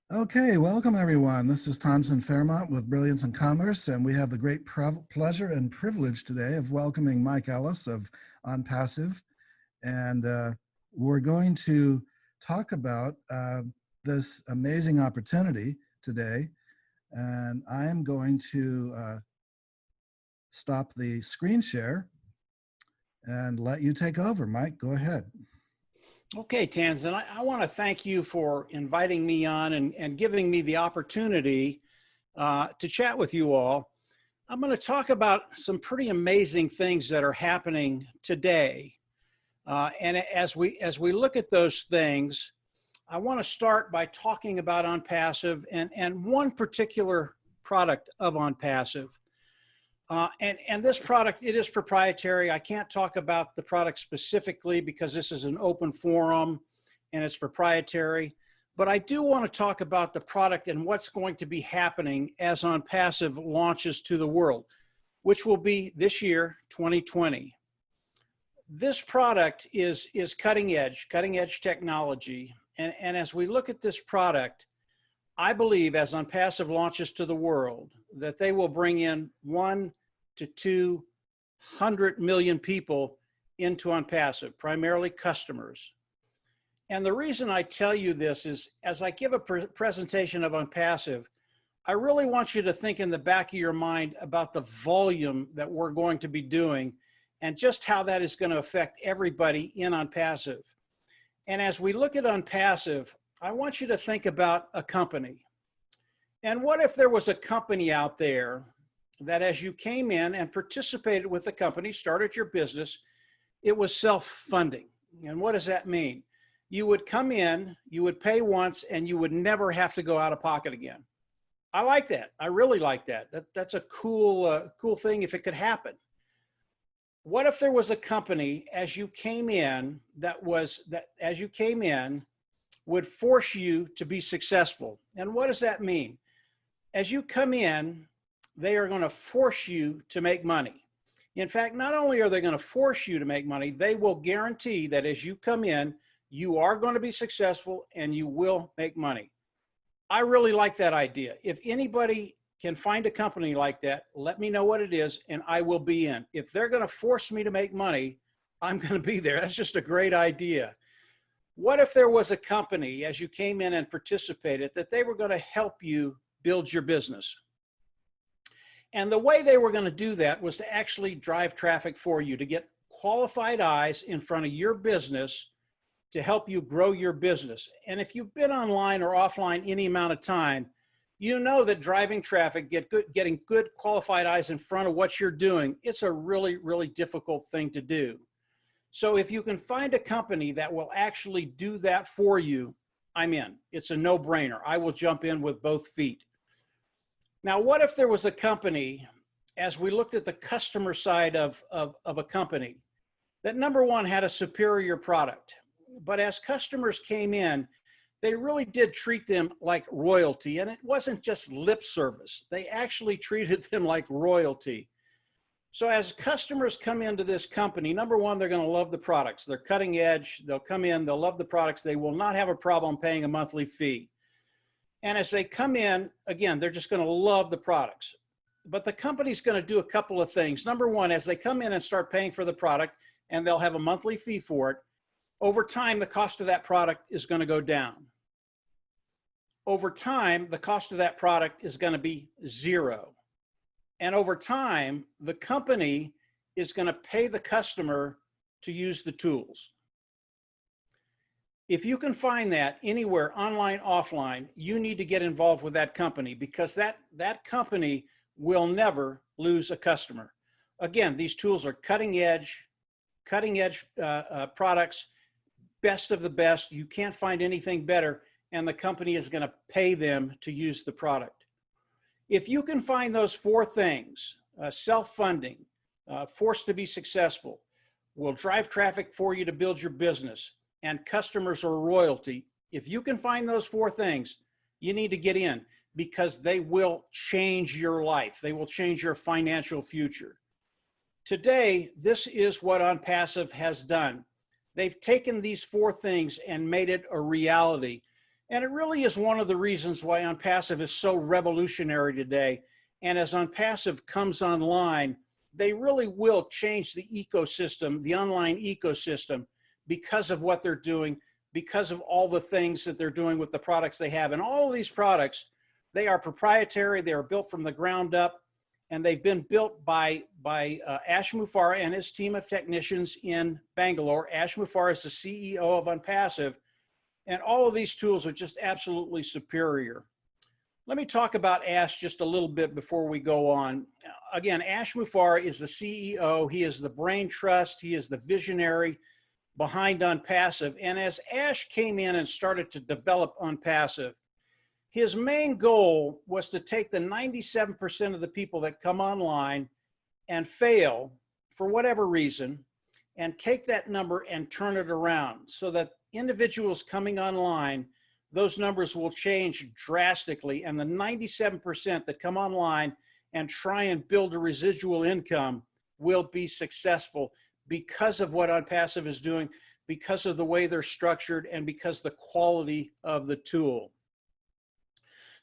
Okay, welcome everyone. This is Thompson Fairmont with Brilliance in Commerce, and we have the great pleasure and privilege today of welcoming Mike Ellis of OnPassive. And we're going to talk about this amazing opportunity today. And I am going to stop the screen share and let you take over. Mike, go ahead. Okay, Tanzan, I want to thank you for inviting me on and giving me the opportunity to chat with you all. I'm going to talk about some pretty amazing things that are happening today. And as we look at those things, I want to start by talking about OnPassive and one particular product of OnPassive. And this product, it is proprietary. I can't talk about the product specifically because this is an open forum and it's proprietary. But I do want to talk about the product and what's going to be happening as OnPassive launches to the world, which will be this year, 2020. This product is cutting edge technology. And as we look at this product, I believe as OnPassive launches to the world, that they will bring in 1 to 200 million people into OnPassive, primarily customers. And the reason I tell you this is, as I give a presentation of OnPassive, I really want you to think in the back of your mind about the volume that we're going to be doing and just how that is going to affect everybody in OnPassive. And as we look at OnPassive, I want you to think about a company. And what if there was a company out there that as you came in and participated with the company, started your business, it was self-funding? And what does that mean? You would come in, you would pay once, and you would never have to go out of pocket again. I like that. I really like that. That's a cool thing if it could happen. What if there was a company as you came in would force you to be successful? And what does that mean? As you come in, they are going to force you to make money. In fact, not only are they going to force you to make money, they will guarantee that as you come in, you are going to be successful and you will make money. I really like that idea. If anybody can find a company like that, let me know what it is and I will be in. If they're going to force me to make money, I'm going to be there. That's just a great idea. What if there was a company as you came in and participated that they were going to help you build your business? And the way they were going to do that was to actually drive traffic for you, to get qualified eyes in front of your business to help you grow your business. And if you've been online or offline any amount of time, you know that driving traffic, getting good qualified eyes in front of what you're doing, it's a really, really difficult thing to do. So if you can find a company that will actually do that for you, I'm in. It's a no-brainer. I will jump in with both feet. Now, what if there was a company, as we looked at the customer side of a company, that number one had a superior product, but as customers came in, they really did treat them like royalty, and it wasn't just lip service. They actually treated them like royalty. So as customers come into this company, number one, they're going to love the products. They're cutting edge. They'll come in, they'll love the products. They will not have a problem paying a monthly fee. And as they come in, again, they're just going to love the products. But the company's going to do a couple of things. Number one, as they come in and start paying for the product, and they'll have a monthly fee for it, over time, the cost of that product is going to go down. Over time, the cost of that product is going to be zero. And over time, the company is going to pay the customer to use the tools. If you can find that anywhere, online, offline, you need to get involved with that company, because that company will never lose a customer. Again, these tools are cutting edge products, best of the best. You can't find anything better, and the company is going to pay them to use the product. If you can find those four things, self-funding, forced to be successful, will drive traffic for you to build your business, and customers are royalty, if you can find those four things, you need to get in, because they will change your life. They will change your financial future. Today, this is what OnPassive has done. They've taken these four things and made it a reality. And it really is one of the reasons why OnPassive is so revolutionary today. And as OnPassive comes online, they really will change the ecosystem, the online ecosystem, because of what they're doing, because of all the things that they're doing with the products they have. And all of these products, they are proprietary, they are built from the ground up, and they've been built by Ash Mufareh and his team of technicians in Bangalore. Ash Mufareh is the CEO of OnPassive, and all of these tools are just absolutely superior. Let me talk about Ash just a little bit before we go on. Again, Ash Mufareh is the CEO. He is the brain trust. He is the visionary behind OnPassive. And as Ash came in and started to develop OnPassive, his main goal was to take the 97% of the people that come online and fail for whatever reason, and take that number and turn it around so that individuals coming online, those numbers will change drastically. And the 97% that come online and try and build a residual income will be successful because of what OnPassive is doing, because of the way they're structured, and because the quality of the tool.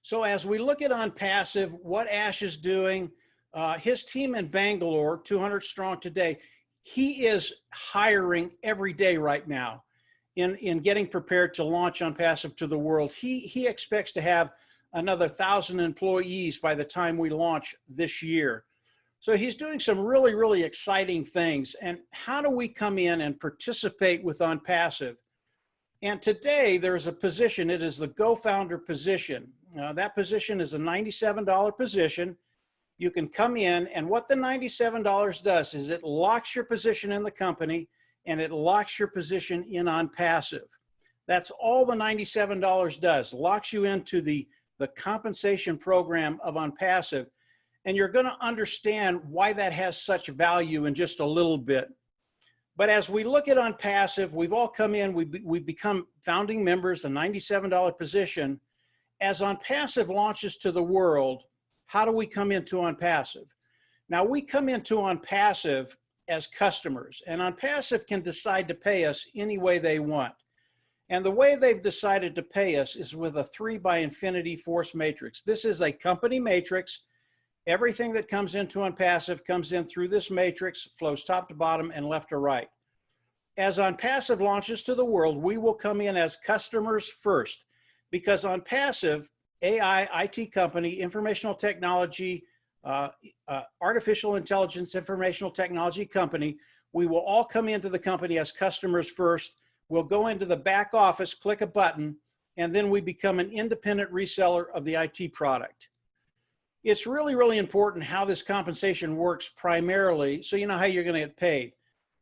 So as we look at OnPassive, what Ash is doing, his team in Bangalore, 200 strong today, he is hiring every day right now in getting prepared to launch OnPassive to the world. He expects to have another 1,000 employees by the time we launch this year. So he's doing some really, really exciting things. And how do we come in and participate with OnPassive? And today there's a position, it is the Go Founder position. That position is a $97 position. You can come in, and what the $97 does is it locks your position in the company and it locks your position in OnPassive. That's all the $97 does, locks you into the compensation program of OnPassive. And you're going to understand why that has such value in just a little bit. But as we look at OnPassive, we've all come in, we've become founding members, a $97 position. As OnPassive launches to the world, how do we come into OnPassive? Now, we come into OnPassive as customers, and OnPassive can decide to pay us any way they want. And the way they've decided to pay us is with a 3x force matrix. This is a company matrix. Everything that comes into OnPassive comes in through this matrix, flows top to bottom and left to right. As OnPassive launches to the world, we will come in as customers first, because OnPassive, AI, IT company, informational technology, artificial intelligence, informational technology company, we will all come into the company as customers first. We'll go into the back office, click a button, and then we become an independent reseller of the IT product. It's really, really important how this compensation works primarily, so you know how you're going to get paid.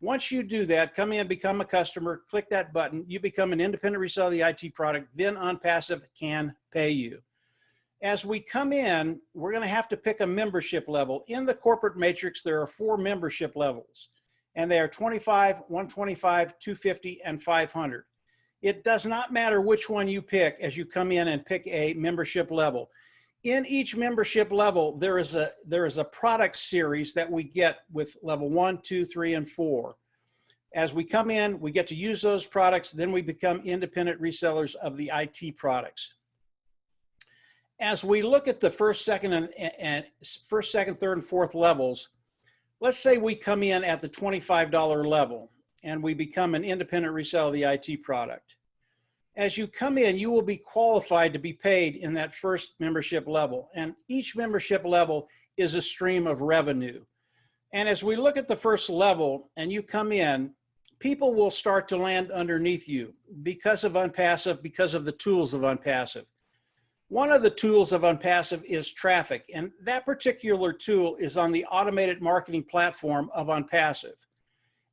Once you do that, come in, become a customer, click that button, you become an independent reseller of the IT product, then OnPassive can pay you. As we come in, we're going to have to pick a membership level. In the corporate matrix, there are 4 membership levels, and they are 25, 125, 250, and 500. It does not matter which one you pick as you come in and pick a membership level. In each membership level, there is a product series that we get with level 1, 2, 3, and 4. As we come in, we get to use those products, then we become independent resellers of the IT products. As we look at the first, second, third, and fourth levels, let's say we come in at the $25 level and we become an independent reseller of the IT product. As you come in, you will be qualified to be paid in that first membership level. And each membership level is a stream of revenue. And as we look at the first level and you come in, people will start to land underneath you because of OnPassive, because of the tools of OnPassive. One of the tools of OnPassive is traffic, and that particular tool is on the automated marketing platform of OnPassive.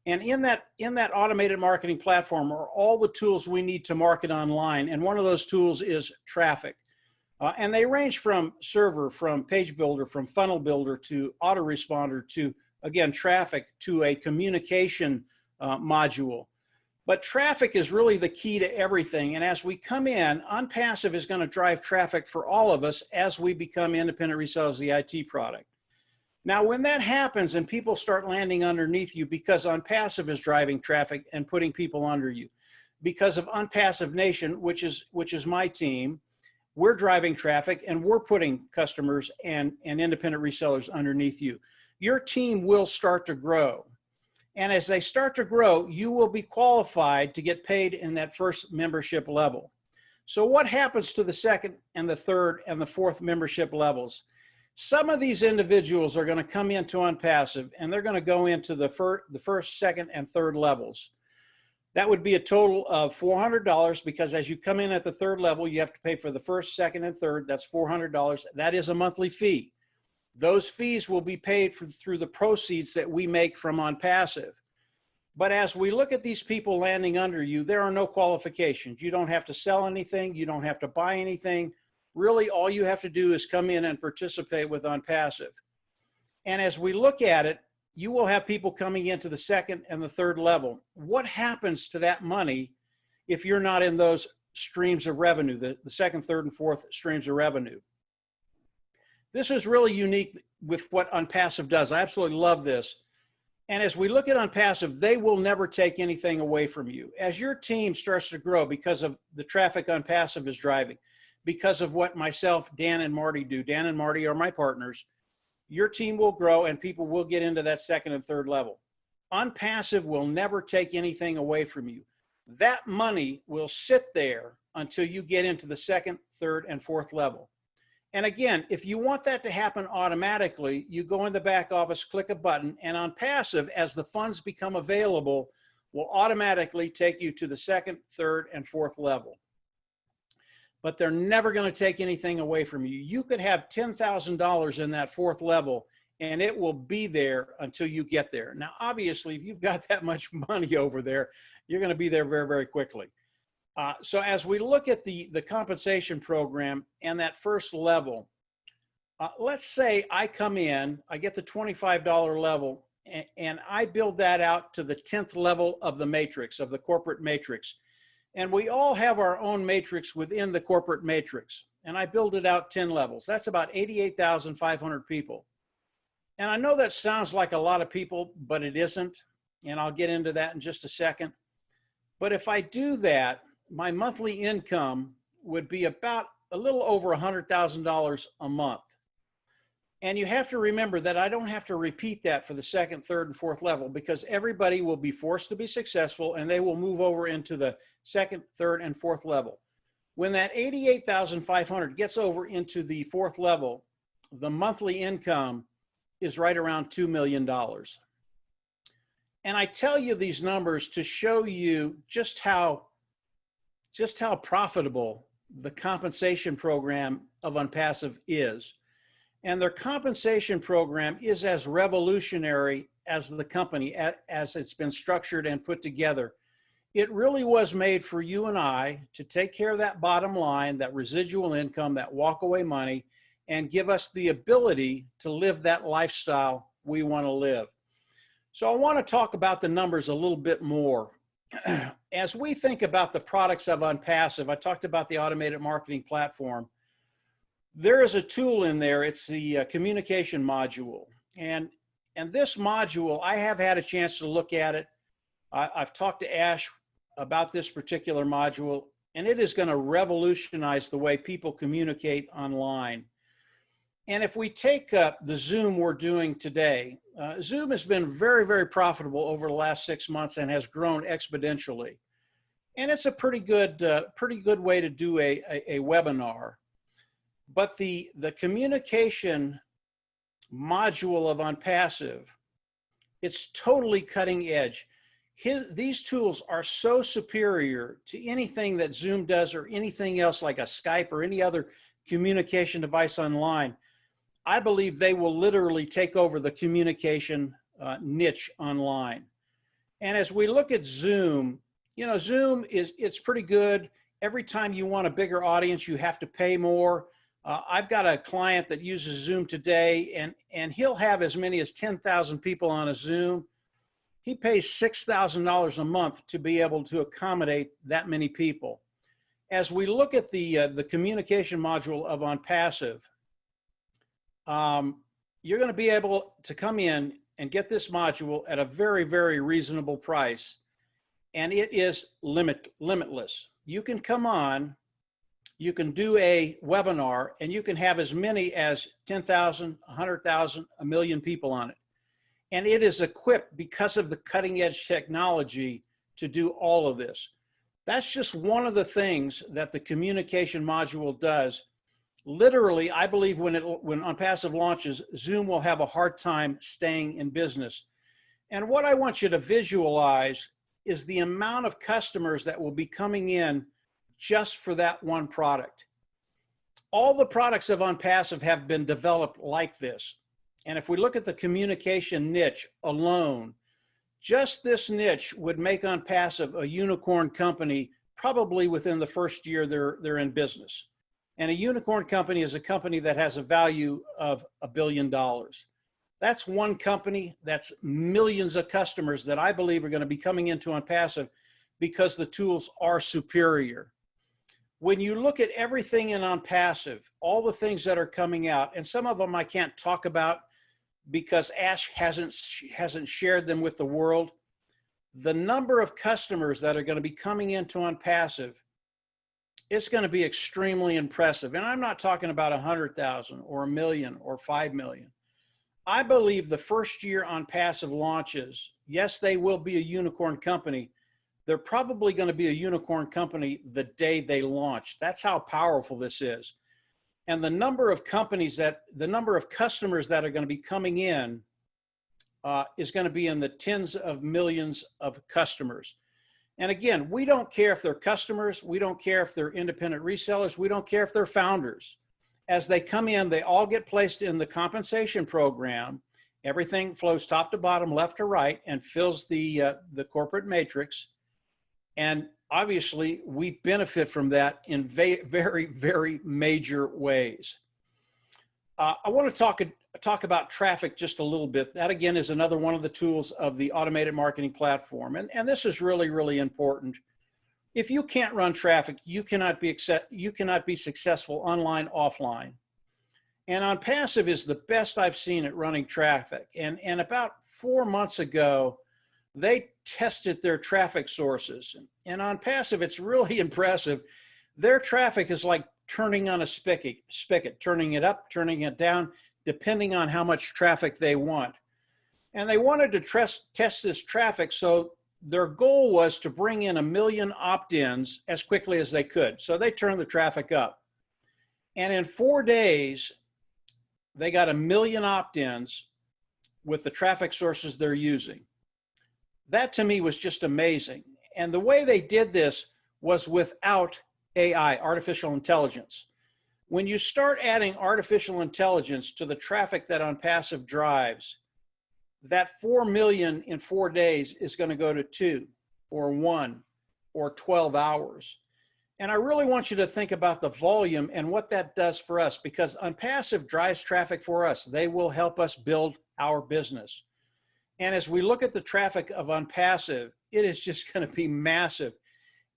And in that automated marketing platform are all the tools we need to market online, and one of those tools is traffic. And they range from server, from page builder, from funnel builder, to autoresponder, to, again, traffic, to a communication module. But traffic is really the key to everything. And as we come in, OnPassive is going to drive traffic for all of us as we become independent resellers of the IT product. Now, when that happens and people start landing underneath you because OnPassive is driving traffic and putting people under you, because of OnPassive Nation, which is my team. We're driving traffic and we're putting customers and independent resellers underneath you. Your team will start to grow. And as they start to grow, you will be qualified to get paid in that first membership level. So what happens to the second and the third and the fourth membership levels? Some of these individuals are going to come into OnPassive and they're going to go into the first, second, and third levels. That would be a total of $400 because as you come in at the third level, you have to pay for the first, second, and third. That's $400. That is a monthly fee. Those fees will be paid through the proceeds that we make from OnPassive. But as we look at these people landing under you, there are no qualifications. You don't have to sell anything. You don't have to buy anything. Really, all you have to do is come in and participate with OnPassive. And as we look at it, you will have people coming into the second and the third level. What happens to that money if you're not in those streams of revenue, the second, third, and fourth streams of revenue? This is really unique with what OnPassive does. I absolutely love this. And as we look at OnPassive, they will never take anything away from you. As your team starts to grow because of the traffic OnPassive is driving, because of what myself, Dan, and Marty do. Dan and Marty are my partners. Your team will grow and people will get into that second and third level. OnPassive will never take anything away from you. That money will sit there until you get into the second, third, and fourth level. And again, if you want that to happen automatically, you go in the back office, click a button, and OnPassive, as the funds become available, will automatically take you to the second, third, and fourth level. But they're never going to take anything away from you. You could have $10,000 in that fourth level, and it will be there until you get there. Now, obviously, if you've got that much money over there, you're going to be there very, very quickly. So as we look at the compensation program and that first level, let's say I come in, I get the $25 level, and I build that out to the 10th level of the matrix, of the corporate matrix. And we all have our own matrix within the corporate matrix. And I build it out 10 levels. That's about 88,500 people. And I know that sounds like a lot of people, but it isn't. And I'll get into that in just a second. But if I do that, my monthly income would be about a little over $100,000 a month. And you have to remember that I don't have to repeat that for the second, third, and fourth level because everybody will be forced to be successful and they will move over into the second, third, and fourth level. When that 88,500 gets over into the fourth level, the monthly income is right around $2 million. And I tell you these numbers to show you just how profitable the compensation program of OnPassive is. And their compensation program is as revolutionary as the company, as it's been structured and put together. It really was made for you and I to take care of that bottom line, that residual income, that walkaway money, and give us the ability to live that lifestyle we want to live. So I want to talk about the numbers a little bit more. As we think about the products of OnPassive, I talked about the automated marketing platform. There is a tool in there. It's the communication module. And this module, I have had a chance to look at it. I've talked to Ash about this particular module, and it is going to revolutionize the way people communicate online. And if we take the Zoom we're doing today, Zoom has been very, very profitable over the last 6 months and has grown exponentially. And it's a pretty good way to do a webinar. But the communication module of OnPassive, it's totally cutting edge. These tools are so superior to anything that Zoom does or anything else like a Skype or any other communication device online. I believe they will literally take over the communication niche online. And as we look at Zoom, you know, Zoom it's pretty good. Every time you want a bigger audience, you have to pay more. I've got a client that uses Zoom today, and he'll have as many as 10,000 people on a Zoom. He pays $6,000 a month to be able to accommodate that many people. As we look at the communication module of OnPassive, you're going to be able to come in and get this module at a very, very reasonable price. and it is limitless. You can come on, you can do a webinar, and you can have as many as 10,000, 100,000, a million people on it. And it is equipped because of the cutting edge technology to do all of this. That's just one of the things that the communication module does. Literally, I believe when OnPassive launches, Zoom will have a hard time staying in business. And what I want you to visualize is the amount of customers that will be coming in just for that one product. All the products of OnPassive have been developed like this. And if we look at the communication niche alone, just this niche would make OnPassive a unicorn company probably within the first year they're in business. And a unicorn company is a company that has a value of $1 billion. That's one company, that's millions of customers that I believe are going to be coming into OnPassive because the tools are superior. When you look at everything in OnPassive, all the things that are coming out, and some of them I can't talk about because Ash hasn't shared them with the world, the number of customers that are going to be coming into OnPassive, it's going to be extremely impressive. And I'm not talking about 100,000 or 1 million or 5 million. I believe the first year OnPassive launches, yes, they will be a unicorn company. They're probably going to be a unicorn company the day they launch. That's how powerful this is. And the number of customers that are going to be coming in is going to be in the tens of millions of customers. And again, we don't care if they're customers. We don't care if they're independent resellers. We don't care if they're founders. As they come in, they all get placed in the compensation program. Everything flows top to bottom, left to right, and fills the corporate matrix. And obviously, we benefit from that in very, very major ways. I want to talk about traffic just a little bit. That, again, is another one of the tools of the automated marketing platform. And this is really, really important. If you can't run traffic, you cannot be successful online, offline. And OnPassive is the best I've seen at running traffic. And about 4 months ago, they tested their traffic sources. And OnPassive, it's really impressive. Their traffic is like turning on a spigot, turning it up, turning it down, depending on how much traffic they want. And they wanted to test this traffic, so their goal was to bring in 1 million opt-ins as quickly as they could. So they turned the traffic up. And in 4 days, they got 1 million opt-ins with the traffic sources they're using. That to me was just amazing. And the way they did this was without AI, artificial intelligence. When you start adding artificial intelligence to the traffic that OnPassive drives, that 4 million in 4 days is going to go to 2 or 1 or 12 hours. And I really want you to think about the volume and what that does for us, because OnPassive drives traffic for us. They will help us build our business. And as we look at the traffic of OnPassive, it is just going to be massive.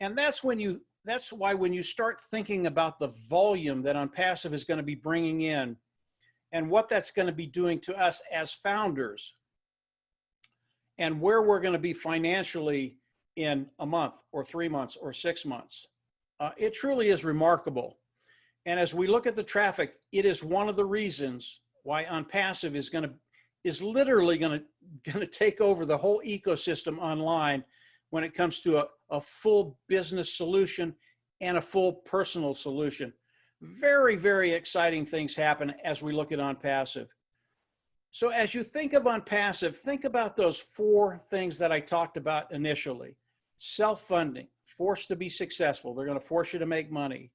And that's why when you start thinking about the volume that OnPassive is going to be bringing in and what that's going to be doing to us as founders and where we're going to be financially in a month or 3 months or 6 months, it truly is remarkable. And as we look at the traffic, it is one of the reasons why OnPassive is literally going to take over the whole ecosystem online when it comes to a full business solution and a full personal solution. Very, very exciting things happen as we look at OnPassive. So as you think of OnPassive, think about those 4 things that I talked about initially. Self-funding, forced to be successful. They're going to force you to make money.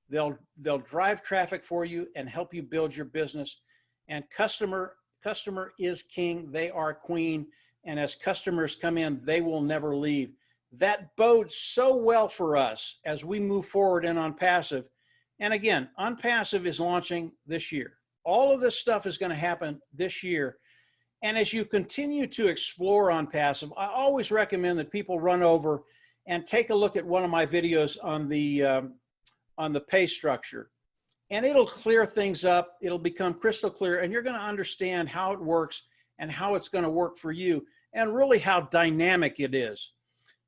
They'll drive traffic for you and help you build your business. And customer is king. They are queen. And as customers come in, they will never leave. That bodes so well for us as we move forward in OnPassive. And again, OnPassive is launching this year. All of this stuff is going to happen this year. And as you continue to explore OnPassive, I always recommend that people run over and take a look at one of my videos on the pay structure. And it'll clear things up. It'll become crystal clear, and you're going to understand how it works and how it's going to work for you, and really how dynamic it is.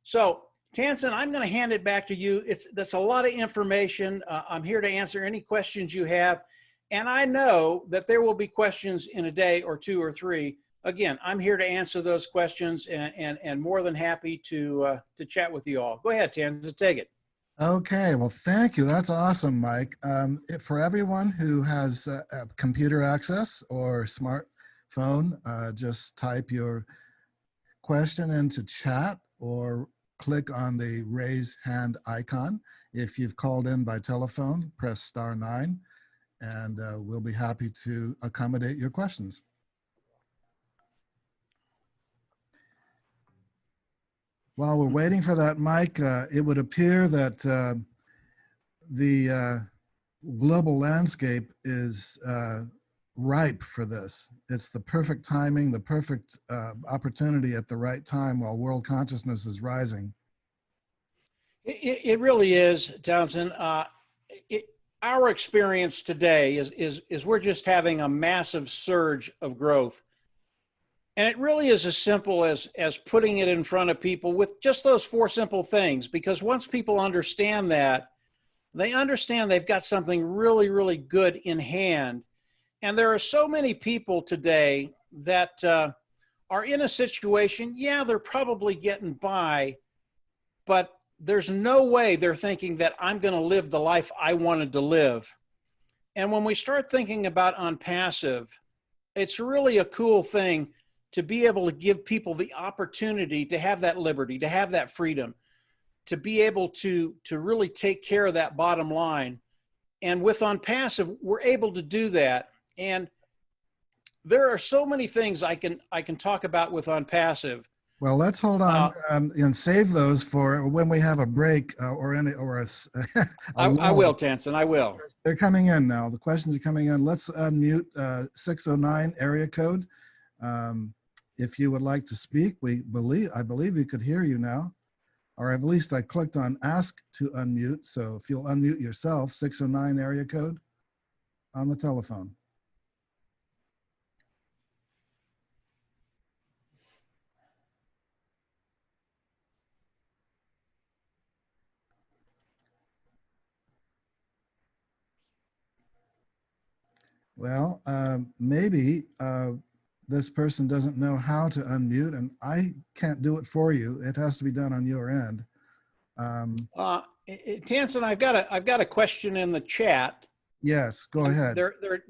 So Tansen, I'm going to hand it back to you. That's a lot of information. I'm here to answer any questions you have. And I know that there will be questions in a day or two or three. Again, I'm here to answer those questions and more than happy to chat with you all. Go ahead, Tansen, take it. Okay, well, thank you. That's awesome, Mike. For everyone who has computer access or smartphone, just type your question into chat or click on the raise hand icon. If you've called in by telephone, press *9, and we'll be happy to accommodate your questions. While we're waiting for that, Mike, it would appear that the global landscape is ripe for this. It's the perfect timing, the perfect opportunity at the right time while world consciousness is rising. It really is, Townsend. Our experience today is we're just having a massive surge of growth. And it really is as simple as putting it in front of people with just those 4 simple things. Because once people understand that, they understand they've got something really, really good in hand. And there are so many people today that are in a situation, yeah, they're probably getting by, but there's no way they're thinking that I'm going to live the life I wanted to live. And when we start thinking about OnPassive, it's really a cool thing to be able to give people the opportunity to have that liberty, to have that freedom, to be able to really take care of that bottom line. And with OnPassive, we're able to do that. And there are so many things I can talk about with OnPassive. Well, let's hold on and save those for when we have a break I will, Tansen, I will. They're coming in now. The questions are coming in. Let's unmute 609 area code. If you would like to speak, I believe we could hear you now, or at least I clicked on ask to unmute. So if you'll unmute yourself, 609 area code on the telephone. Well, maybe this person doesn't know how to unmute, and I can't do it for you. It has to be done on your end. Tansen, I've got a question in the chat. Yes, go ahead.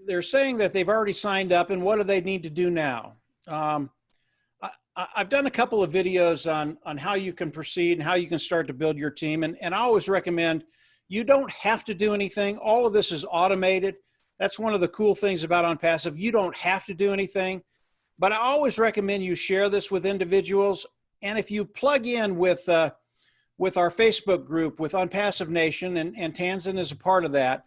They're saying that they've already signed up, and what do they need to do now? I've done a couple of videos on how you can proceed and how you can start to build your team, and I always recommend you don't have to do anything. All of this is automated. That's one of the cool things about OnPassive. You don't have to do anything, but I always recommend you share this with individuals. And if you plug in with our Facebook group, with OnPassive Nation, and Tansen is a part of that,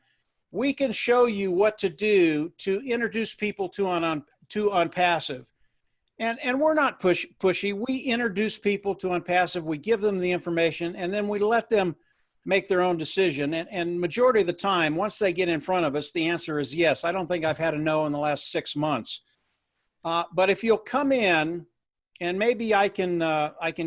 we can show you what to do to introduce people to OnPassive. And we're not pushy. We introduce people to OnPassive. We give them the information, and then we let them make their own decision. And majority of the time, once they get in front of us, the answer is yes. I don't think I've had a no in the last 6 months. But if you'll come in, and maybe I can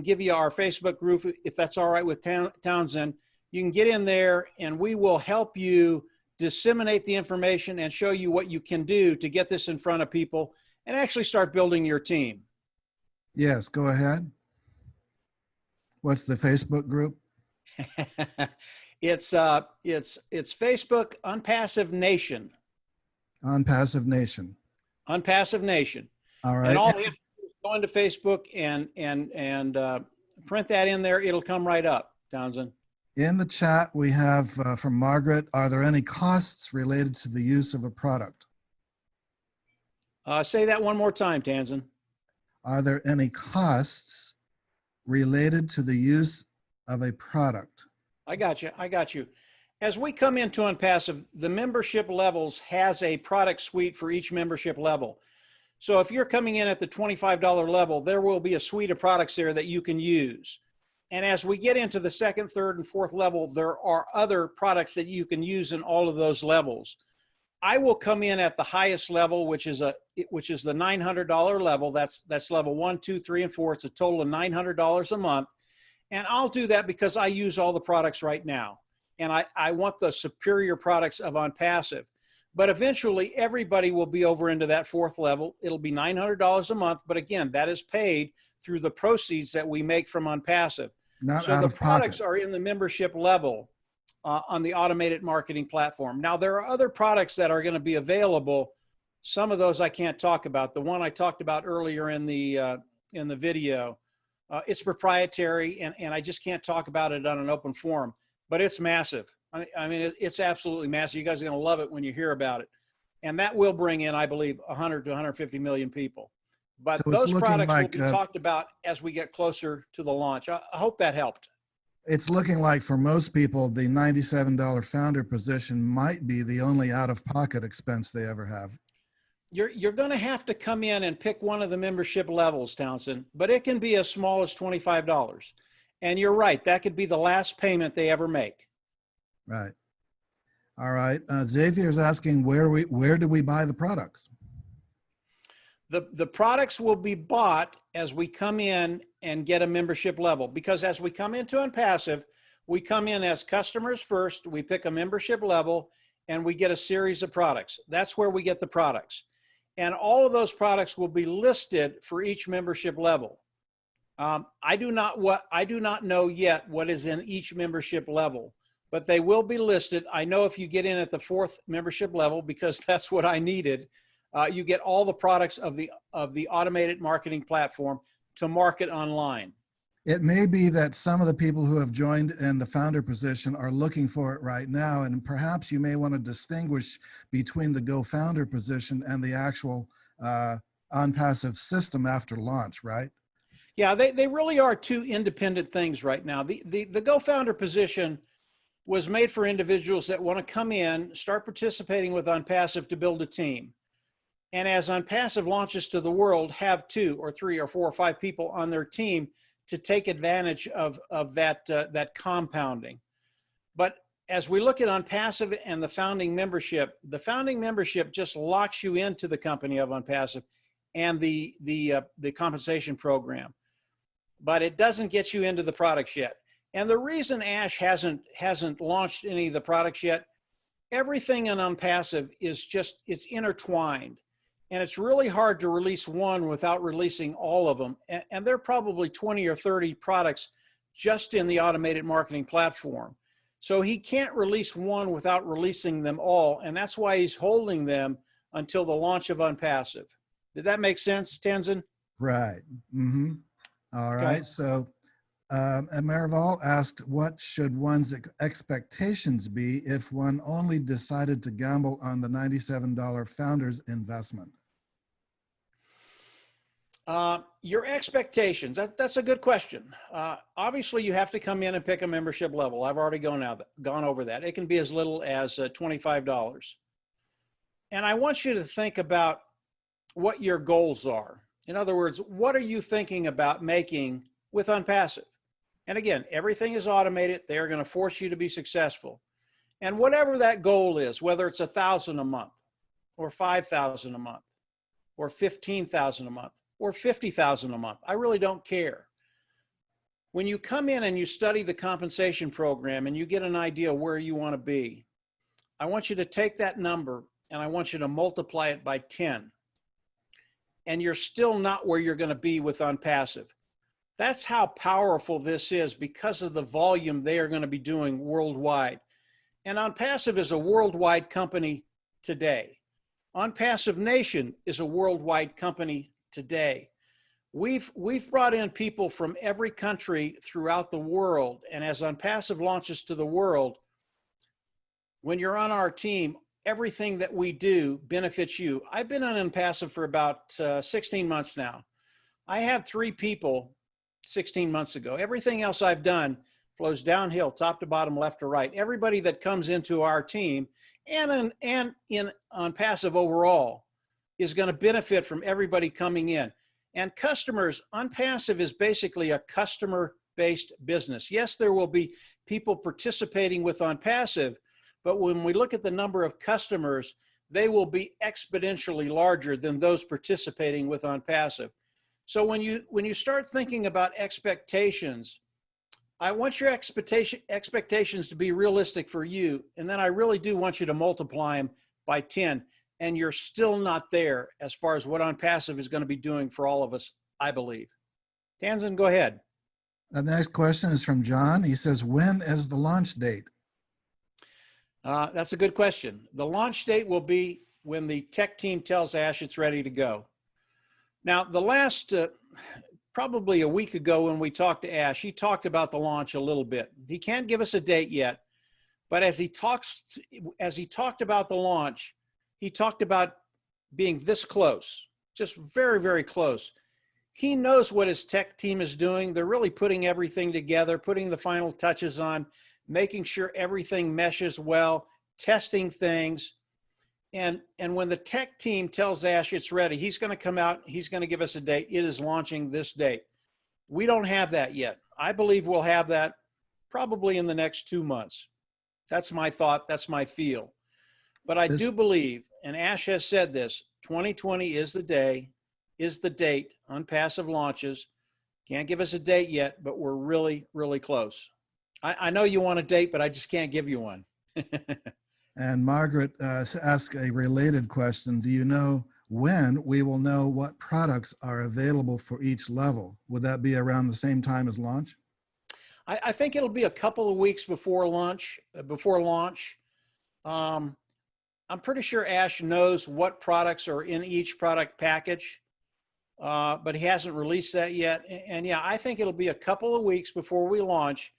give you our Facebook group, if that's all right with Townsend. You can get in there, and we will help you disseminate the information and show you what you can do to get this in front of people and actually start building your team. Yes, go ahead. What's the Facebook group? It's Facebook OnPassive Nation. OnPassive Nation. OnPassive Nation. All right. And all you have to do is go into Facebook and print that in there. It'll come right up, Townsend. In the chat, we have from Margaret, are there any costs related to the use of a product? Say that one more time, Townsend. Are there any costs related to the use of a product? I got you. As we come into OnPassive, the membership levels has a product suite for each membership level. So if you're coming in at the $25 level, there will be a suite of products there that you can use. And as we get into the 2nd, 3rd, and 4th level, there are other products that you can use in all of those levels. I will come in at the highest level, which is the $900 level. That's level 1, 2, 3, and 4. It's a total of $900 a month. And I'll do that because I use all the products right now. And I want the superior products of OnPassive. But eventually, everybody will be over into that fourth level. It'll be $900 a month. But again, that is paid through the proceeds that we make from OnPassive. Not So out the of pocket. products are in the membership level on the automated marketing platform. Now, there are other products that are going to be available. Some of those I can't talk about. The one I talked about earlier in the video, it's proprietary, and I just can't talk about it on an open forum, but it's massive. I mean, it's absolutely massive. You guys are going to love it when you hear about it. And that will bring in, I believe, 100 to 150 million people. But So those products will be talked about as we get closer to the launch. I hope that helped. It's looking like for most people, the $97 founder position might be the only out-of-pocket expense they ever have. You're going to have to come in and pick one of the membership levels, Townsend, but it can be as small as $25. And you're right, that could be the last payment they ever make. Right. All right. Xavier's asking where do we buy the products? The products will be bought as we come in and get a membership level, because as we come into OnPassive, we come in as customers first, we pick a membership level, and we get a series of products. That's where we get the products. And all of those products will be listed for each membership level. I do not know yet what is in each membership level, but they will be listed. I know if you get in at the fourth membership level, because that's what I needed, you get all the products of the automated marketing platform to market online. It may be that some of the people who have joined in the founder position are looking for it right now, and perhaps you may want to distinguish between the Go Founder position and the actual OnPassive system after launch, right? Yeah, they really are two independent things right now. The Go Founder position was made for individuals that want to come in, start participating with OnPassive to build a team. And as OnPassive launches to the world, have 2 or 3 or 4 or 5 people on their team to take advantage of that compounding. But as we look at OnPassive and the founding membership just locks you into the company of OnPassive and the compensation program, but it doesn't get you into the products yet. And the reason Ash hasn't launched any of the products yet, everything in OnPassive is it's intertwined. And it's really hard to release one without releasing all of them. And there are probably 20 or 30 products just in the automated marketing platform. So he can't release one without releasing them all. And that's why he's holding them until the launch of OnPassive. Did that make sense, Tenzin? Right. Mm-hmm. All right. Okay. So Marival asked, what should one's expectations be if one only decided to gamble on the $97 founder's investment? Your expectations, that's a good question. Obviously, you have to come in and pick a membership level. I've already gone over that. It can be as little as $25. And I want you to think about what your goals are. In other words, what are you thinking about making with OnPassive? And again, everything is automated. They are going to force you to be successful. And whatever that goal is, whether it's $1,000 a month or $5,000 a month or $15,000 a month, or $50,000 a month. I really don't care. When you come in and you study the compensation program and you get an idea where you want to be, I want you to take that number and I want you to multiply it by 10. And you're still not where you're going to be with OnPassive. That's how powerful this is because of the volume they are going to be doing worldwide. And OnPassive is a worldwide company today. OnPassive Nation is a worldwide company today. We've brought in people from every country throughout the world, and as OnPassive launches to the world, when you're on our team, everything that we do benefits you. I've been on OnPassive for about 16 months now. I had 3 people 16 months ago. Everything else I've done flows downhill, top to bottom, left to right. Everybody that comes into our team and in OnPassive overall is going to benefit from everybody coming in. And customers, OnPassive is basically a customer-based business. Yes, there will be people participating with OnPassive, but when we look at the number of customers, they will be exponentially larger than those participating with OnPassive. So when you start thinking about expectations, I want your expectations to be realistic for you. And then I really do want you to multiply them by 10. And you're still not there as far as what OnPassive is going to be doing for all of us, I believe. Tanzan, go ahead. The next question is from John. He says, when is the launch date? That's a good question. The launch date will be when the tech team tells Ash it's ready to go. Now, the last, probably a week ago when we talked to Ash, he talked about the launch a little bit. He can't give us a date yet, but as he talked about the launch, he talked about being this close, just very, very close. He knows what his tech team is doing. They're really putting everything together, putting the final touches on, making sure everything meshes well, testing things. And when the tech team tells Ash it's ready, he's going to come out, he's going to give us a date. It is launching this date. We don't have that yet. I believe we'll have that probably in the next 2 months. That's my thought. That's my feel. But I do believe, and Ash has said this, 2020 is the day, is the date. OnPassive launches. Can't give us a date yet, but we're really, really close. I know you want a date, but I just can't give you one. And Margaret asked a related question. Do you know when we will know what products are available for each level? Would that be around the same time as launch? I think it'll be a couple of weeks before launch. I'm pretty sure Ash knows what products are in each product package, but he hasn't released that yet. And yeah, I think it'll be a couple of weeks before we launch,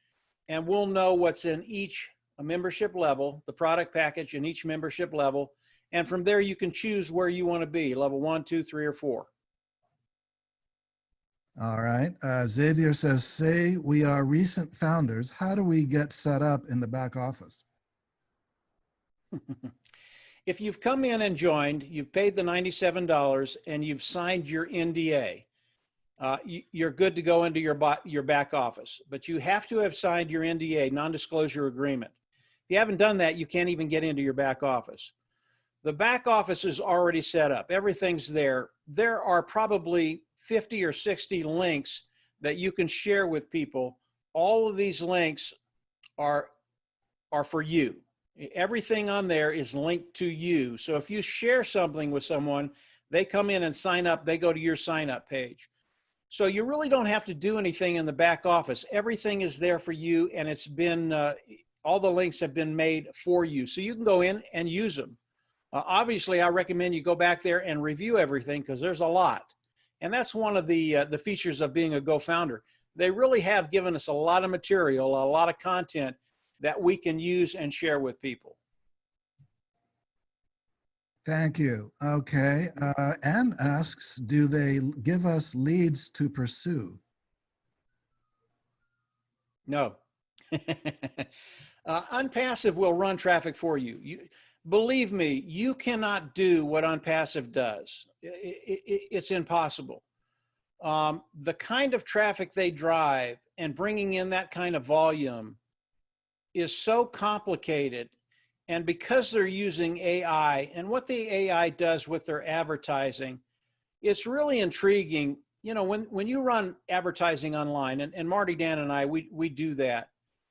and we'll know what's in each membership level, the product package in each membership level. And from there, you can choose where you want to be, level 1, 2, 3, or 4. All right. Xavier says, say we are recent founders. How do we get set up in the back office? If you've come in and joined, you've paid the $97 and you've signed your NDA, you're good to go into your back office, but you have to have signed your NDA, non-disclosure agreement. If you haven't done that, you can't even get into your back office. The back office is already set up. Everything's there. There are probably 50 or 60 links that you can share with people. All of these links are for you. Everything on there is linked to you. So if you share something with someone, they come in and sign up, they go to your sign up page. So you really don't have to do anything in the back office. Everything is there for you, and it's been, all the links have been made for you. So you can go in and use them. Obviously, I recommend you go back there and review everything because there's a lot. And that's one of the features of being a Go Founder. They really have given us a lot of material, a lot of content that we can use and share with people. Thank you. Okay. Anne asks, do they give us leads to pursue? No. OnPassive will run traffic for you. Believe me, you cannot do what OnPassive does. It's impossible. The kind of traffic they drive and bringing in that kind of volume is so complicated. And because they're using AI and what the AI does with their advertising, it's really intriguing. You know, when you run advertising online, and Marty, Dan, and I, we do that,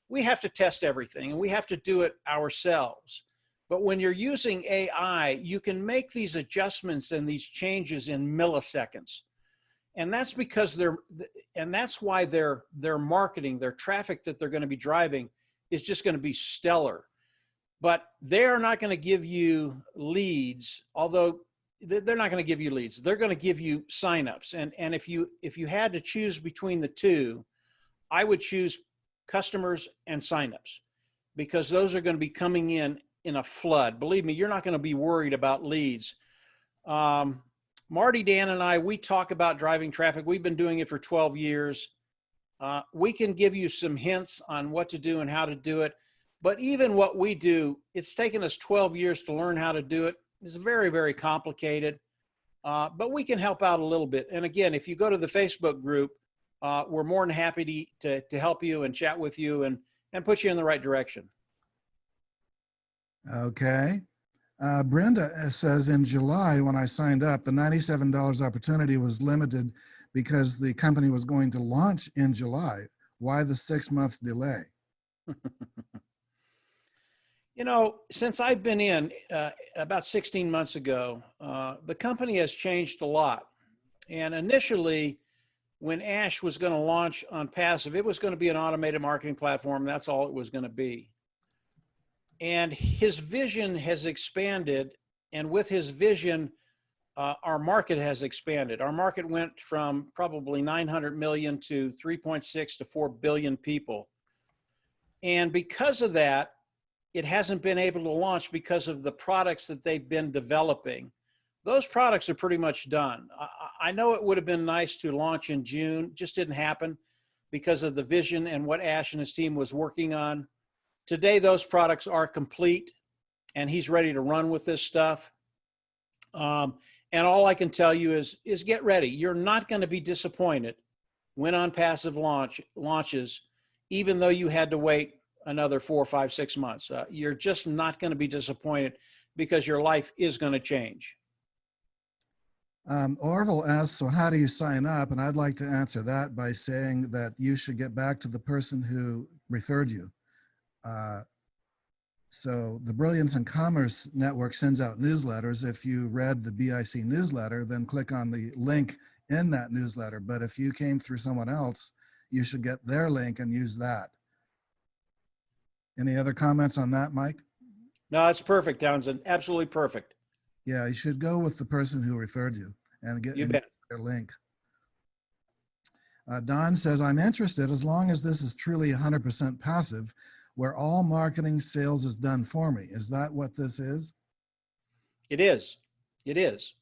we have to test everything and we have to do it ourselves. But when you're using AI, you can make these adjustments and these changes in milliseconds. And that's because that's why their marketing, their traffic that they're going to be driving is just going to be stellar. But they're not going to give you leads, although they're not going to give you leads. They're going to give you signups. And if you had to choose between the two, I would choose customers and signups, because those are going to be coming in a flood. Believe me, you're not going to be worried about leads. Marty, Dan, and I, we talk about driving traffic. We've been doing it for 12 years. We can give you some hints on what to do and how to do it. But even what we do, it's taken us 12 years to learn how to do it. It's very, very complicated, but we can help out a little bit. And again, if you go to the Facebook group, we're more than happy to help you and chat with you and put you in the right direction. Okay. Brenda says, in July, when I signed up, the $97 opportunity was limited because the company was going to launch in July. Why the 6-month delay? You know, since I've been in about 16 months ago, the company has changed a lot. And initially, when Ash was going to launch OnPassive, it was going to be an automated marketing platform. That's all it was going to be. And his vision has expanded. And with his vision, our market has expanded. Our market went from probably 900 million to 3.6 to 4 billion people. And because of that, it hasn't been able to launch because of the products that they've been developing. Those products are pretty much done. I know it would have been nice to launch in June, just didn't happen because of the vision and what Ash and his team was working on. Today, those products are complete and he's ready to run with this stuff. And all I can tell you is get ready. You're not going to be disappointed when OnPassive launches, even though you had to wait another 4, 5, 6 months. You're just not going to be disappointed because your life is going to change. Orville asks, so how do you sign up? And I'd like to answer that by saying that you should get back to the person who referred you. So the Brilliance in Commerce Network sends out newsletters. If you read the BIC newsletter, then click on the link in that newsletter. But if you came through someone else, you should get their link and use that. Any other comments on that, Mike? No, that's perfect, Townsend. Absolutely perfect. Yeah, you should go with the person who referred you and get their link. Don says, I'm interested as long as this is truly 100% passive, where all marketing sales is done for me. Is that what this is? It is. It is.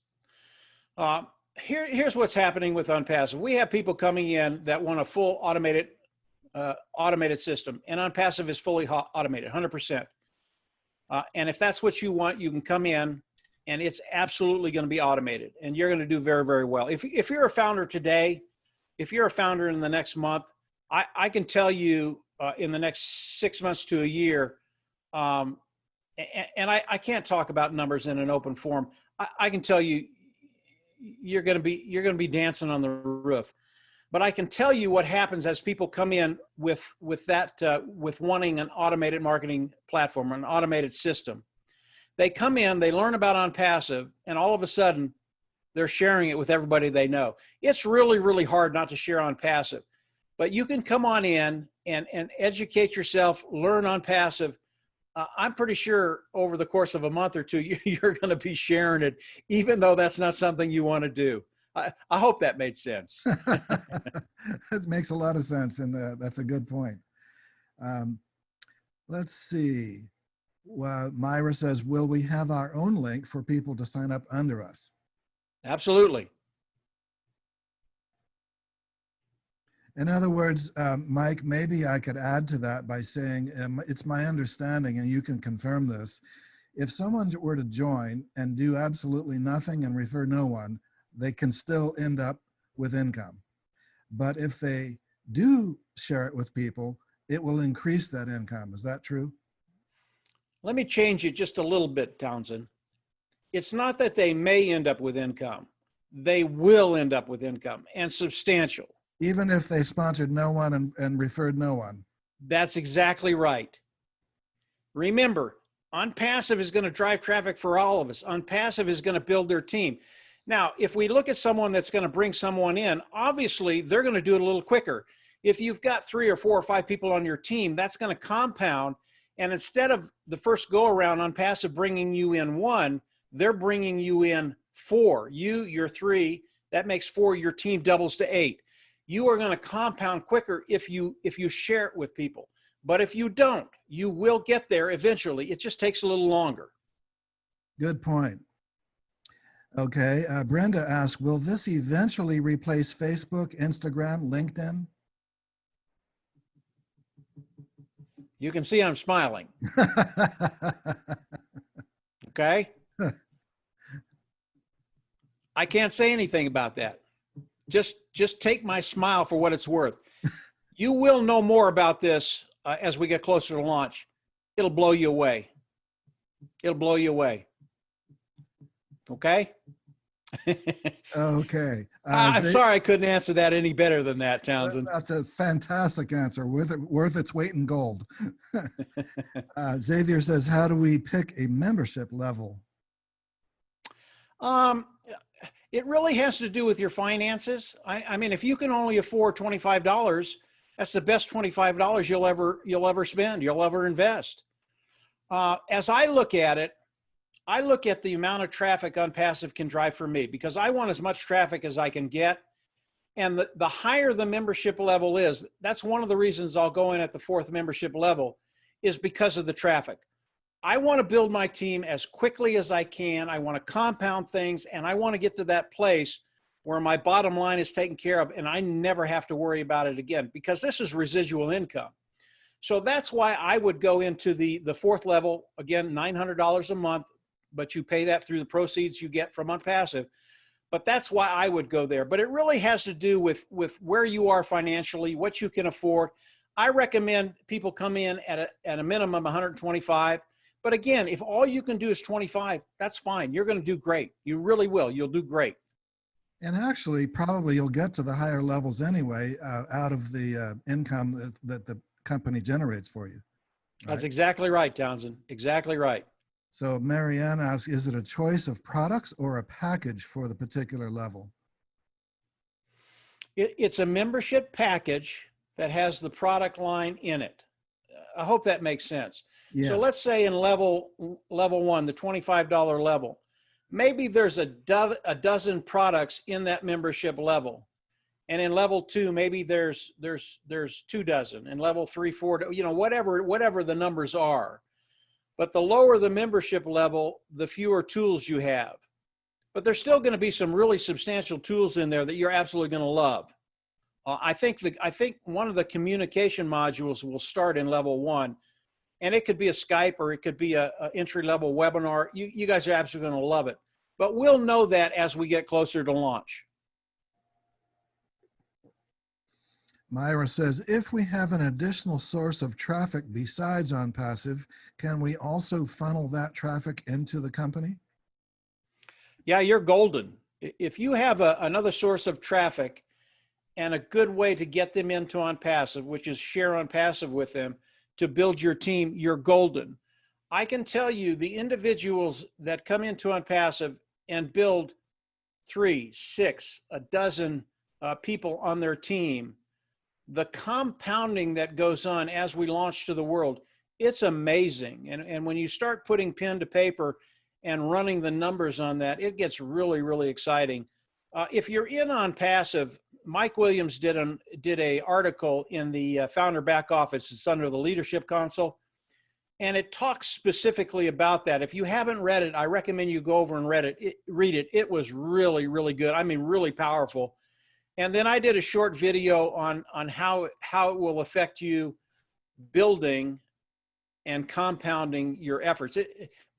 Here's what's happening with OnPassive. We have people coming in that want a full automated system, and OnPassive is fully automated, 100%. And if that's what you want, you can come in, and it's absolutely going to be automated, and you're going to do very, very well. If you're a founder today, if you're a founder in the next month, I can tell you in the next 6 months to a year, and I can't talk about numbers in an open forum. I can tell you, you're going to be dancing on the roof. But I can tell you what happens as people come in with wanting an automated marketing platform, an automated system. They come in, they learn about OnPassive, and all of a sudden, they're sharing it with everybody they know. It's really, really hard not to share OnPassive, but you can come on in and educate yourself, learn OnPassive. I'm pretty sure over the course of a month or two, you're going to be sharing it, even though that's not something you want to do. I hope that made sense. It makes a lot of sense, and that's a good point. Let's see. Well, Myra says, will we have our own link for people to sign up under us? Absolutely. In other words, Mike, maybe I could add to that by saying, it's my understanding, and you can confirm this, if someone were to join and do absolutely nothing and refer no one, they can still end up with income. But if they do share it with people, it will increase that income. Is that true? Let me change it just a little bit, Townsend. It's not that they may end up with income. They will end up with income, and substantial. Even if they sponsored no one and referred no one. That's exactly right. Remember, OnPassive is going to drive traffic for all of us. OnPassive is going to build their team. Now, if we look at someone that's going to bring someone in, obviously they're going to do it a little quicker. If you've got 3 or 4 or 5 people on your team, that's going to compound. And instead of the first go around OnPassive bringing you in 1, they're bringing you in 4. You're 3, that makes 4, your team doubles to 8. You are going to compound quicker if you share it with people. But if you don't, you will get there eventually. It just takes a little longer. Good point. Okay, Brenda asked, will this eventually replace Facebook, Instagram, LinkedIn? You can see I'm smiling. Okay? I can't say anything about that. Just take my smile for what it's worth. You will know more about this as we get closer to launch. It'll blow you away. It'll blow you away. Okay? Okay. I'm sorry I couldn't answer that any better than that, Townsend. That's a fantastic answer, worth its weight in gold. Xavier says, how do we pick a membership level? Um, it really has to do with your finances. I mean, if you can only afford $25, that's the best $25 you'll ever spend, you'll ever invest. As I look at it, I look at the amount of traffic OnPassive can drive for me because I want as much traffic as I can get. And the higher the membership level is, that's one of the reasons I'll go in at the 4th membership level, is because of the traffic. I want to build my team as quickly as I can. I want to compound things, and I want to get to that place where my bottom line is taken care of and I never have to worry about it again, because this is residual income. So that's why I would go into the 4th level, again, $900 a month, but you pay that through the proceeds you get from OnPassive. But that's why I would go there. But it really has to do with where you are financially, what you can afford. I recommend people come in at a minimum 125. But again, if all you can do is 25, that's fine. You're going to do great. You really will. You'll do great. And actually, probably you'll get to the higher levels anyway, out of the income that the company generates for you. Right? That's exactly right, Townsend. Exactly right. So Marianne asks, is it a choice of products or a package for the particular level? It's a membership package that has the product line in it. I hope that makes sense. Yeah. So let's say in level 1, the $25 level, maybe there's a dozen products in that membership level. And in level 2, maybe there's 2 dozen. In level 3, 4, whatever the numbers are. But the lower the membership level, the fewer tools you have. But there's still going to be some really substantial tools in there that you're absolutely going to love. I think one of the communication modules will start in level 1, and it could be a Skype or it could be a entry-level webinar. You guys are absolutely going to love it. But we'll know that as we get closer to launch. Myra says, if we have an additional source of traffic besides OnPassive, can we also funnel that traffic into the company? Yeah, you're golden. If you have another source of traffic and a good way to get them into OnPassive, which is share OnPassive with them to build your team, you're golden. I can tell you the individuals that come into OnPassive and build 3, 6, a dozen people on their team, the compounding that goes on as we launch to the world, it's amazing. And when you start putting pen to paper and running the numbers on that, it gets really, really exciting. If you're in OnPassive, Mike Williams did a article in the Founder Back Office. It's under the Leadership Console, and it talks specifically about that. If you haven't read it, I recommend you go over and read it. It was really, really good. I mean, really powerful. And then I did a short video on how it will affect you building and compounding your efforts.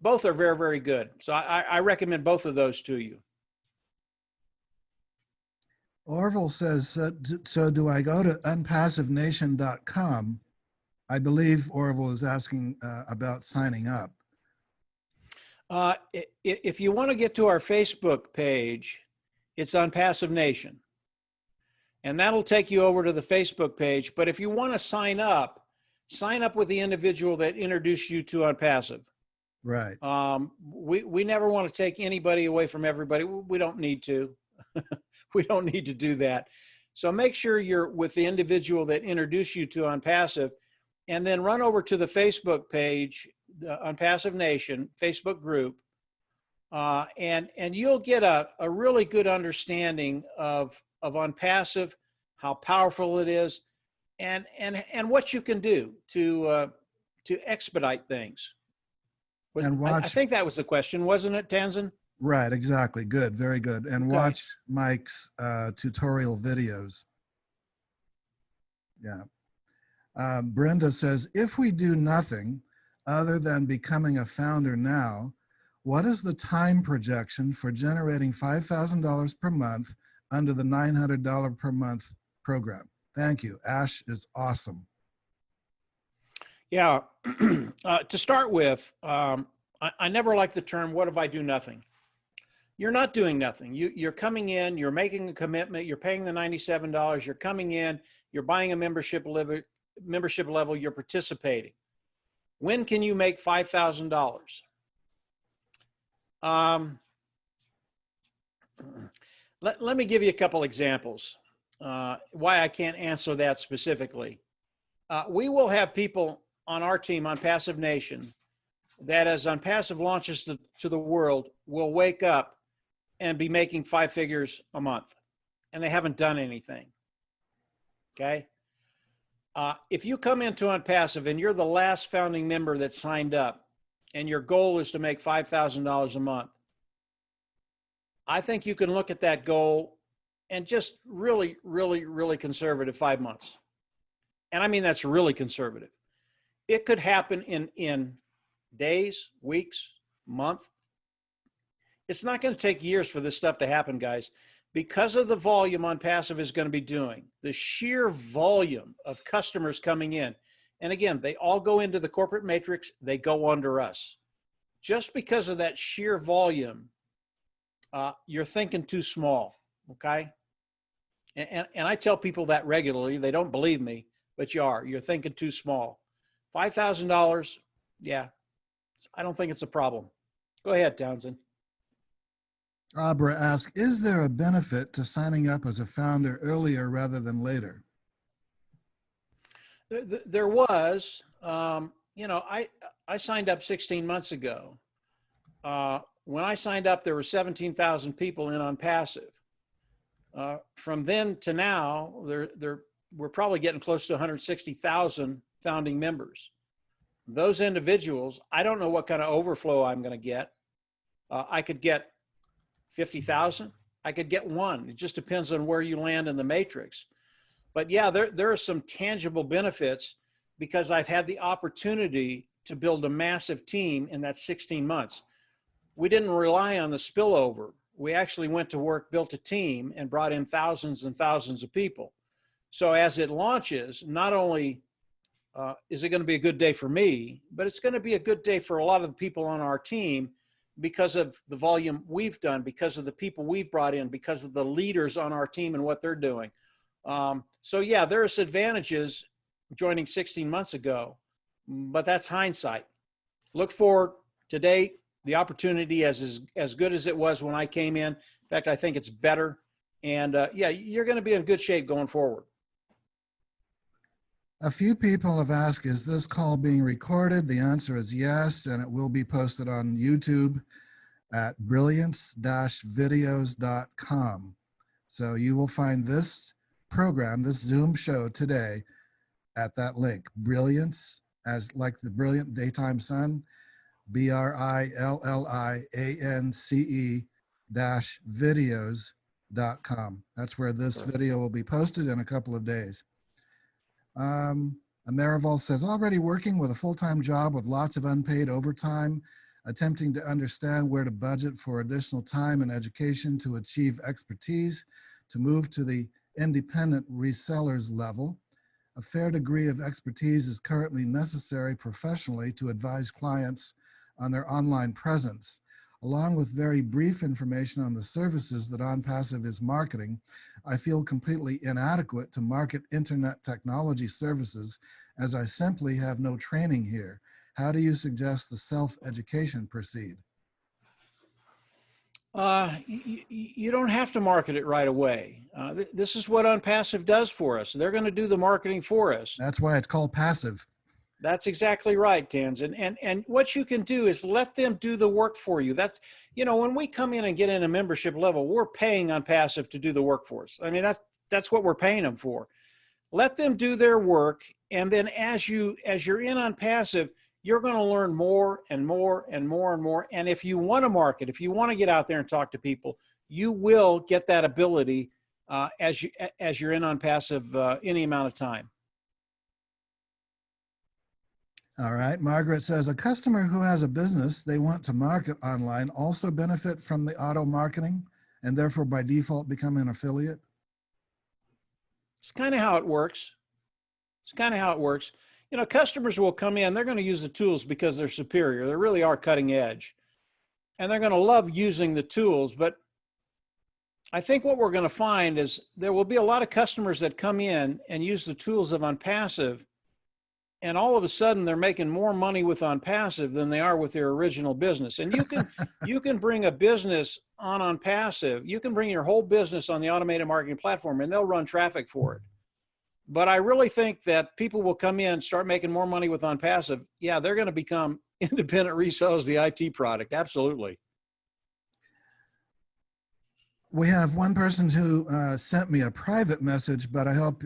Both are very, very good. So I recommend both of those to you. Orville says, so do I go to onpassivenation.com? I believe Orville is asking about signing up. If you want to get to our Facebook page, it's OnPassive Nation. And that'll take you over to the Facebook page. But if you want to sign up with the individual that introduced you to OnPassive. Right. We never want to take anybody away from everybody. We don't need to. We don't need to do that. So make sure you're with the individual that introduced you to OnPassive, and then run over to the Facebook page, the OnPassive Nation Facebook group, and you'll get a really good understanding of OnPassive, how powerful it is, and what you can do to expedite things. I think that was the question, wasn't it, Tanzan? Right, exactly. Good, very good. And okay. Watch Mike's tutorial videos. Yeah. Brenda says, if we do nothing other than becoming a founder now, what is the time projection for generating $5,000 per month under the $900 per month program? Thank you. Ash is awesome. Yeah. To start with, I never like the term, what if I do nothing? you're not doing nothing. You're coming in, you're making a commitment, you're paying the $97, you're coming in, you're buying a membership level, you're participating. When can you make $5,000? Let me give you a couple examples why I can't answer that specifically. We will have people on our team on Passive Nation that as OnPassive launches to the world will wake up and be making 5 figures a month, and they haven't done anything. Okay. If you come into OnPassive and you're the last founding member that signed up and your goal is to make $5,000 a month, I think you can look at that goal and just really, really, really conservative 5 months. And I mean, that's really conservative. It could happen in days, weeks, month. It's not going to take years for this stuff to happen, guys, because of the volume OnPassive is going to be doing, the sheer volume of customers coming in. And again, they all go into the corporate matrix. They go under us. Just because of that sheer volume, you're thinking too small, okay? And I tell people that regularly. They don't believe me, but you are. You're thinking too small. $5,000, yeah, I don't think it's a problem. Go ahead, Townsend. Abra asks, is there a benefit to signing up as a founder earlier rather than later? There was, I signed up 16 months ago. When I signed up, there were 17,000 people in OnPassive. From then to now, we're probably getting close to 160,000 founding members. Those individuals, I don't know what kind of overflow I'm going to get. I could get 50,000. I could get 1. It just depends on where you land in the matrix. But yeah, there are some tangible benefits because I've had the opportunity to build a massive team in that 16 months. We didn't rely on the spillover. We actually went to work, built a team, and brought in thousands and thousands of people. So as it launches, not only is it going to be a good day for me, but it's going to be a good day for a lot of the people on our team because of the volume we've done, because of the people we've brought in, because of the leaders on our team and what they're doing. So yeah, there's advantages joining 16 months ago, but that's hindsight. Look forward today. The opportunity is as good as it was when I came in. In fact, I think it's better. And yeah, you're going to be in good shape going forward. A few people have asked, is this call being recorded? The answer is yes, and it will be posted on YouTube at brilliance-videos.com. So you will find this program, this Zoom show today at that link, Brilliance, as like the brilliant daytime sun, BRILLIANCE-videos.com. That's where this video will be posted in a couple of days. Amerival says, already working with a full-time job with lots of unpaid overtime, attempting to understand where to budget for additional time and education to achieve expertise, to move to the independent resellers level. A fair degree of expertise is currently necessary professionally to advise clients on their online presence. Along with very brief information on the services that OnPassive is marketing, I feel completely inadequate to market internet technology services as I simply have no training here. How do you suggest the self-education proceed? You don't have to market it right away. This is what OnPassive does for us. They're going to do the marketing for us. That's why it's called passive. That's exactly right, Tanzan. And what you can do is let them do the work for you. That's, when we come in and get in a membership level, we're paying OnPassive to do the work for us. I mean, that's what we're paying them for. Let them do their work. And then as you're in OnPassive, you're going to learn more and more and more and more. And if you want to market, if you want to get out there and talk to people, you will get that ability as you're in OnPassive any amount of time. All right. Margaret says, a customer who has a business they want to market online also benefit from the auto marketing and therefore by default become an affiliate? It's kind of how it works. Customers will come in, they're going to use the tools because they're superior. They really are cutting edge. and they're going to love using the tools. But I think what we're going to find is there will be a lot of customers that come in and use the tools of OnPassive, and all of a sudden they're making more money with OnPassive than they are with their original business. And you can bring a business on OnPassive. You can bring your whole business on the automated marketing platform, and they'll run traffic for it. But I really think that people will come in, start making more money with OnPassive. Yeah, they're going to become independent resellers of the IT product. Absolutely. We have one person who sent me a private message, but I hope,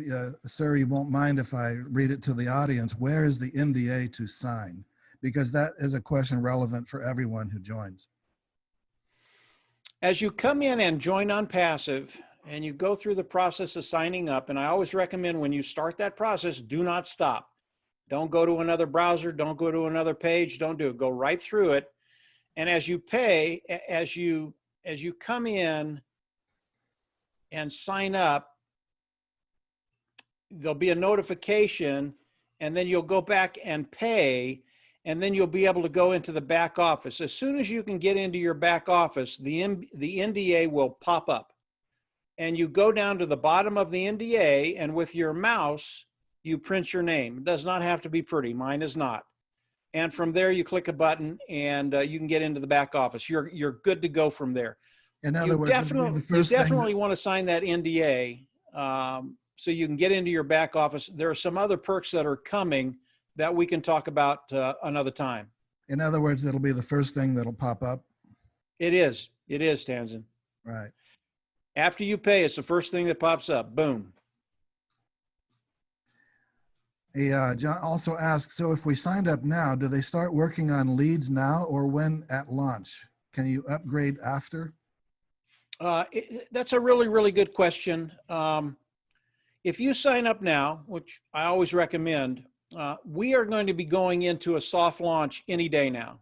sir, you won't mind if I read it to the audience. Where is the NDA to sign? Because that is a question relevant for everyone who joins. As you come in and join OnPassive and you go through the process of signing up, and I always recommend when you start that process, do not stop. Don't go to another browser. Don't go to another page. Don't do it. Go right through it. And as you pay, as you come in and sign up, there'll be a notification, and then you'll go back and pay, and then you'll be able to go into the back office. As soon as you can get into your back office, the NDA will pop up, and you go down to the bottom of the NDA, and with your mouse, you print your name. It does not have to be pretty. Mine is not. And from there, you click a button, and you can get into the back office. You're good to go from there. In other words, you definitely want to sign that NDA so you can get into your back office. There are some other perks that are coming that we can talk about another time. In other words, it'll be the first thing that'll pop up. It is, Tanzan. Right. After you pay, it's the first thing that pops up. Boom. Hey, John also asks, so if we signed up now, do they start working on leads now or when at launch? Can you upgrade after? That's a really, really good question. If you sign up now, which I always recommend, we are going to be going into a soft launch any day now.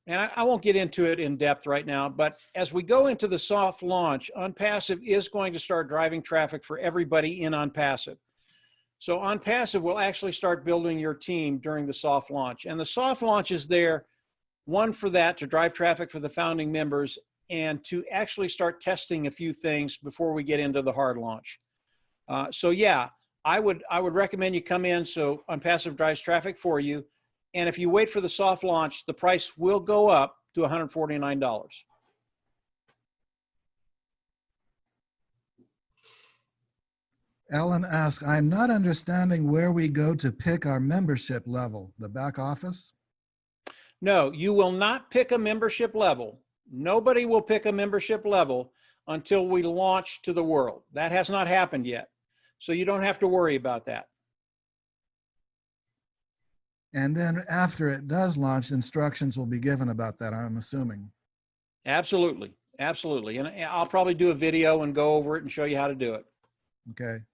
And I won't get into it in depth right now, but as we go into the soft launch, OnPassive is going to start driving traffic for everybody in OnPassive. So OnPassive will actually start building your team during the soft launch. And the soft launch is there, one, for that, to drive traffic for the founding members, and to actually start testing a few things before we get into the hard launch. So yeah, I would recommend you come in so OnPassive drives traffic for you. And if you wait for the soft launch, the price will go up to $149. Ellen asks, I'm not understanding where we go to pick our membership level, the back office? No, you will not pick a membership level. Nobody will pick a membership level until we launch to the world. That has not happened yet. So you don't have to worry about that. And then after it does launch, instructions will be given about that, I'm assuming. Absolutely. Absolutely. And I'll probably do a video and go over it and show you how to do it. Okay.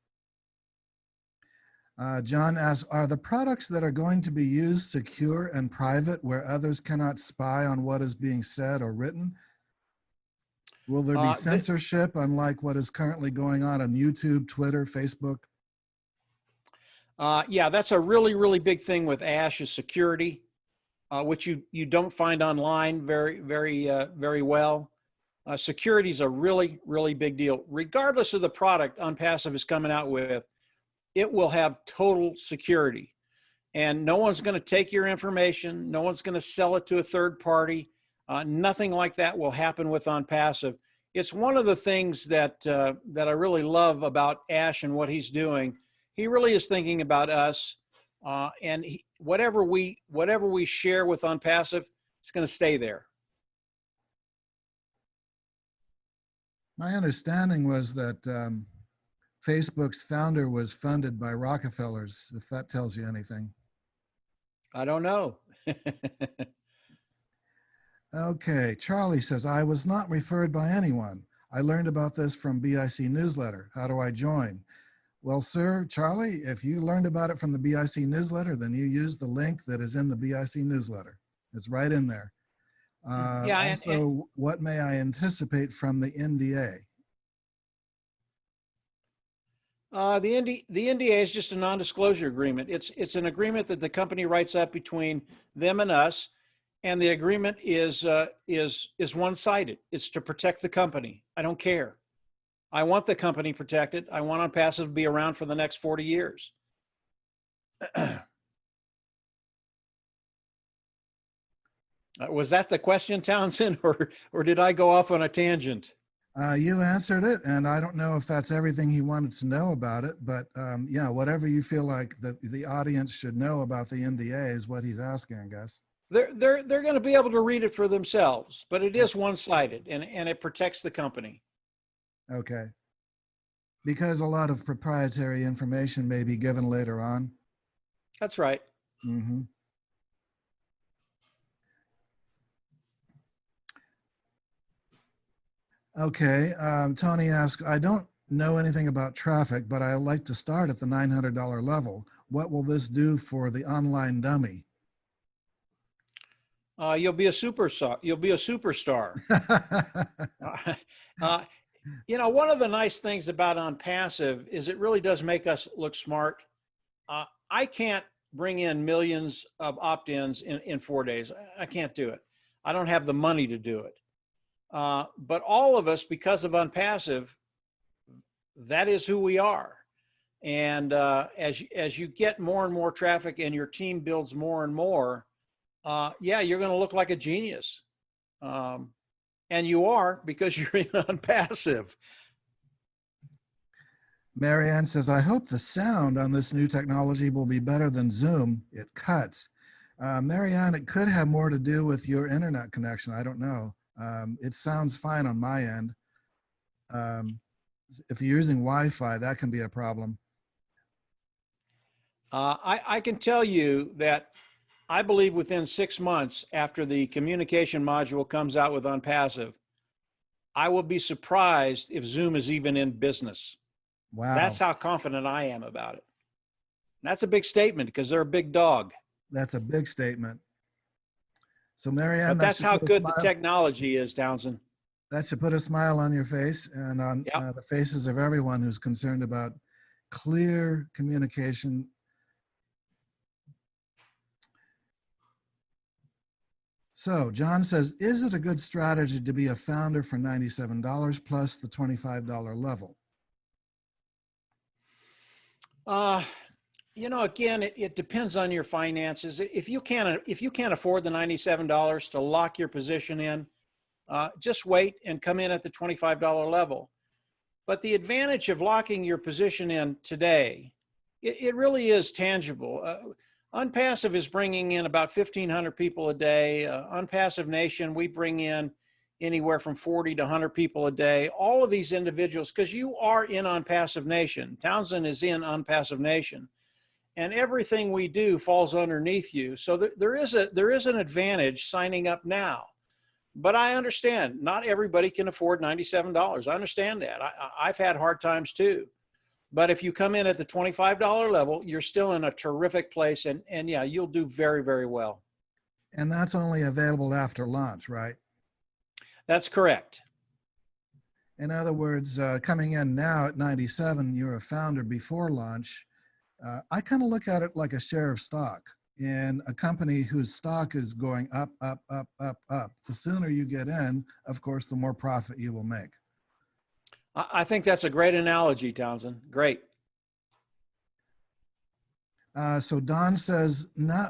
John asks, are the products that are going to be used secure and private where others cannot spy on what is being said or written? Will there be censorship unlike what is currently going on YouTube, Twitter, Facebook? Yeah, that's a really, really big thing with Ash is security, which you don't find online very well. Security is a really, really big deal. Regardless of the product OnPassive is coming out with, it will have total security. And no one's going to take your information. No one's going to sell it to a third party. Nothing like that will happen with OnPassive. It's one of the things that I really love about Ash and what he's doing. He really is thinking about us, and whatever we share with OnPassive, it's going to stay there. My understanding was that Facebook's founder was funded by Rockefellers, if that tells you anything. I don't know. Okay, Charlie says, I was not referred by anyone. I learned about this from BIC newsletter. How do I join? Well, sir, Charlie, if you learned about it from the BIC newsletter, then you use the link that is in the BIC newsletter. It's right in there. Yeah, also, what may I anticipate from the NDA? The NDA is just a non-disclosure agreement. It's an agreement that the company writes up between them and us. and the agreement is one-sided. It's to protect the company. I don't care. I want the company protected. I want OnPassive to be around for the next 40 years. Was that the question, Townsend, or did I go off on a tangent? You answered it, and I don't know if that's everything he wanted to know about it, but yeah, whatever you feel like the audience should know about the NDA is what he's asking, I guess. They're going to be able to read it for themselves, but it is one-sided, and it protects the company. Okay. Because a lot of proprietary information may be given later on. That's right. Mm-hmm. Okay. Tony asked, I don't know anything about traffic, but I like to start at the $900 level. What will this do for the online dummy? You'll be a superstar. You'll be a superstar. You know, one of the nice things about OnPassive is it really does make us look smart. I can't bring in millions of opt-ins in 4 days. I can't do it. I don't have the money to do it. But all of us, because of OnPassive, that is who we are. And as you get more and more traffic and your team builds more and more, yeah, you're going to look like a genius. And you are, because you're in OnPassive. Marianne says, I hope the sound on this new technology will be better than Zoom. It cuts. Marianne, it could have more to do with your internet connection. I don't know. It sounds fine on my end. If you're using Wi-Fi, that can be a problem. I can tell you that I believe within 6 months after the communication module comes out with OnPassive, I will be surprised if Zoom is even in business. Wow. That's how confident I am about it. That's a big statement because they're a big dog. That's a big statement. So Marianne, But that's how good the technology is, Townsend. That should put a smile on your face and on the faces of everyone who's concerned about clear communication. So John says, is it a good strategy to be a founder for $97 plus the $25 level? You know, again, it depends on your finances. If you can't afford the $97 to lock your position in, just wait and come in at the $25 level. But the advantage of locking your position in today, it really is tangible. OnPassive is bringing in about 1,500 people a day. OnPassive Nation, we bring in anywhere from 40 to 100 people a day. All of these individuals, because you are in OnPassive Nation. Townsend is in OnPassive Nation. And everything we do falls underneath you. So there is an advantage signing up now. But I understand not everybody can afford $97. I understand that. I've had hard times too. But if you come in at the $25 level, you're still in a terrific place. And yeah, you'll do very, very well. And that's only available after launch, right? That's correct. In other words, coming in now at 97, you're a founder before launch. I kind of look at it like a share of stock in a company whose stock is going up, up, up, up, up. The sooner you get in, of course, the more profit you will make. I think that's a great analogy, Townsend. Great. So Don says,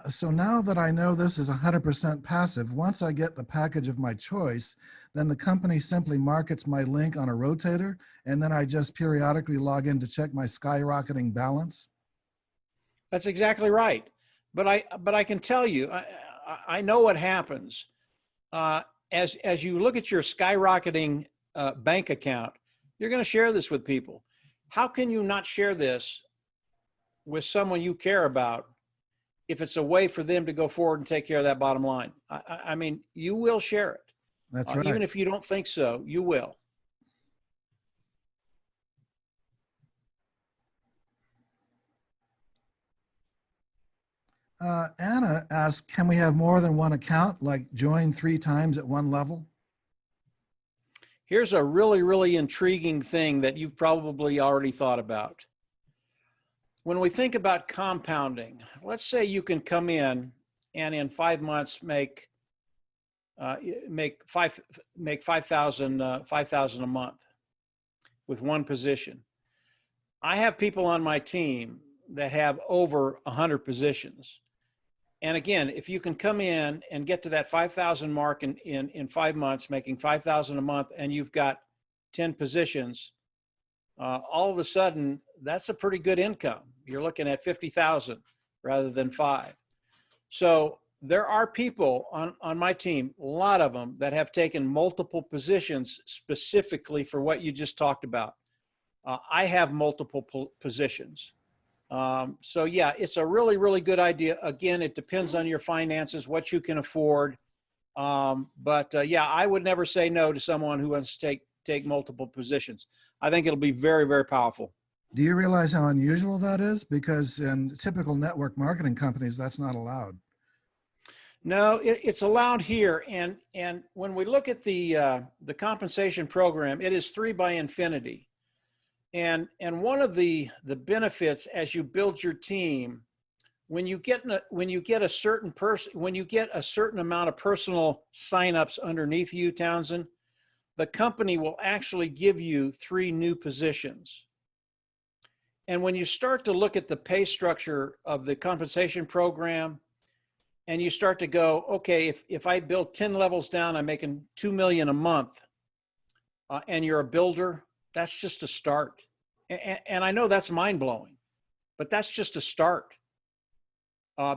so now that I know this is 100% passive, once I get the package of my choice, then the company simply markets my link on a rotator, and then I just periodically log in to check my skyrocketing balance. That's exactly right. But I can tell you, I know what happens. As you look at your skyrocketing bank account, you're going to share this with people. How can you not share this with someone you care about if it's a way for them to go forward and take care of that bottom line? I mean, you will share it. That's right. Even if you don't think so, you will. Anna asked, can we have more than one account, like join 3 times at one level? Here's a really, really intriguing thing that you've probably already thought about. When we think about compounding, let's say you can come in and in 5 months make make 5,000 a month with one position. I have people on my team that have over 100 positions. And again, if you can come in and get to that 5,000 mark in 5 months, making 5,000 a month, and you've got 10 positions, all of a sudden, that's a pretty good income. You're looking at 50,000 rather than 5. So there are people on my team, a lot of them, that have taken multiple positions specifically for what you just talked about. I have multiple positions. So yeah, it's a really, really good idea. Again, it depends on your finances, what you can afford. Yeah, I would never say no to someone who wants to take multiple positions. I think it'll be very, very powerful. Do you realize how unusual that is? Because in typical network marketing companies, that's not allowed. No, it's allowed here. And when we look at the compensation program, it is 3 by infinity. And one of the benefits as you build your team, when you get a certain amount of personal signups underneath you, Townsend, the company will actually give you 3 new positions. And when you start to look at the pay structure of the compensation program, and you start to go, okay, if I build 10 levels down, I'm making $2 million a month, and you're a builder, that's just a start. And I know that's mind-blowing, but that's just a start.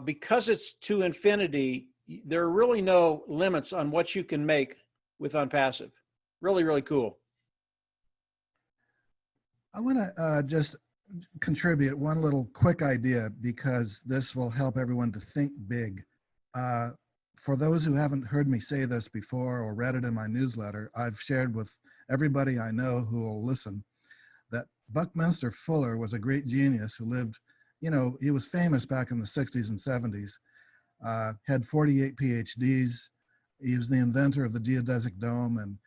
Because it's to infinity, there are really no limits on what you can make with OnPassive. Really, really cool. I want to just contribute one little quick idea, because this will help everyone to think big. For those who haven't heard me say this before or read it in my newsletter, I've shared with everybody I know who will listen that Buckminster Fuller was a great genius who lived, he was famous back in the 60s and 70s, had 48 PhDs. He was the inventor of the geodesic dome and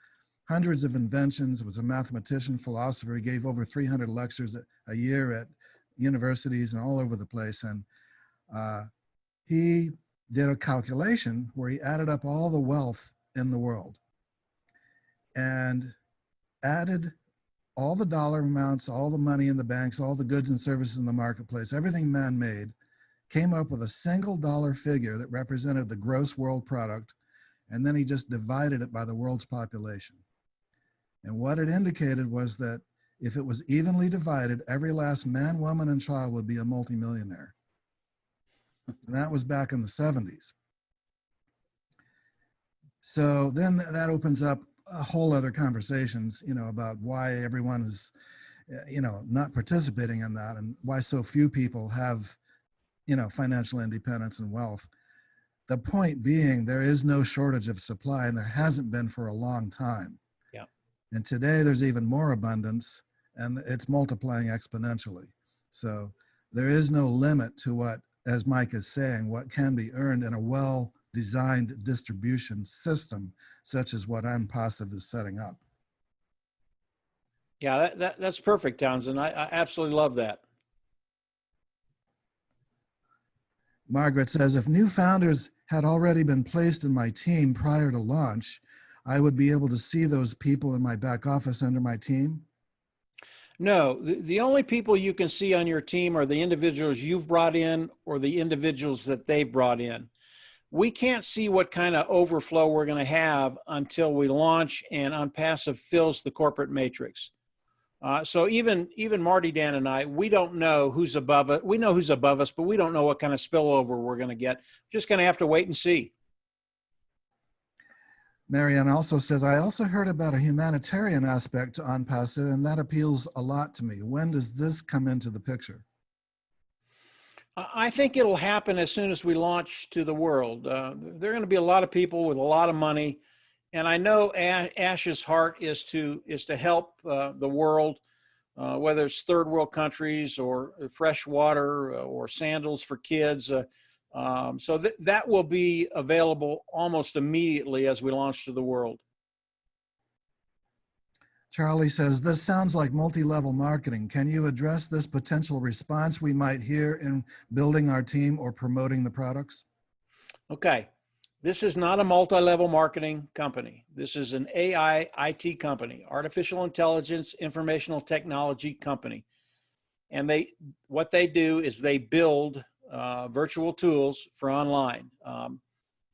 hundreds of inventions, was a mathematician, philosopher. He gave over 300 lectures a year at universities and all over the place. And he did a calculation where he added up all the wealth in the world and added all the dollar amounts, all the money in the banks, all the goods and services in the marketplace, everything man made, came up with a single dollar figure that represented the gross world product. And then he just divided it by the world's population. And what it indicated was that if it was evenly divided, every last man, woman, and child would be a multimillionaire. And that was back in the 70s. So then that opens up a whole other conversations, about why everyone is, not participating in that, and why so few people have, financial independence and wealth. The point being, there is no shortage of supply, and there hasn't been for a long time. Yeah. And today there's even more abundance, and it's multiplying exponentially. So there is no limit to what, as Mike is saying, what can be earned in a well-designed distribution system, such as what OnPassive is setting up. Yeah, that's perfect, Townsend. I absolutely love that. Margaret says, if new founders had already been placed in my team prior to launch, I would be able to see those people in my back office under my team? No, the only people you can see on your team are the individuals you've brought in or the individuals that they've brought in. We can't see what kind of overflow we're going to have until we launch and OnPassive fills the corporate matrix. So even Marty, Dan, and I, we don't know who's above it. We know who's above us, but we don't know what kind of spillover we're going to get. Just going to have to wait and see. Marianne also says, I also heard about a humanitarian aspect to OnPassive, and that appeals a lot to me. When does this come into the picture? I think it'll happen as soon as we launch to the world. There are going to be a lot of people with a lot of money, and I know Ash's heart is to help the world, whether it's third world countries or fresh water or sandals for kids. So that will be available almost immediately as we launch to the world. Charlie says, this sounds like multi-level marketing. Can you address this potential response we might hear in building our team or promoting the products? Okay. This is not a multi-level marketing company. This is an AI IT company, artificial intelligence, informational technology company. And what they do is they build virtual tools for online.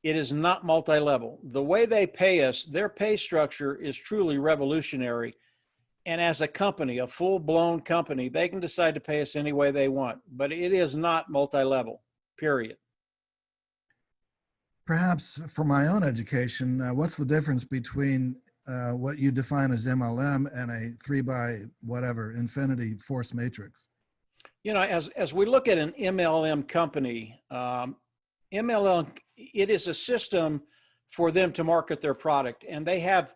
It is not multi-level. The way they pay us, their pay structure is truly revolutionary. And as a company, a full-blown company, they can decide to pay us any way they want, but it is not multi-level, period. Perhaps for my own education, what's the difference between what you define as MLM and a 3 by whatever infinity force matrix? You know, as we look at an MLM company, MLM, it is a system for them to market their product, and they have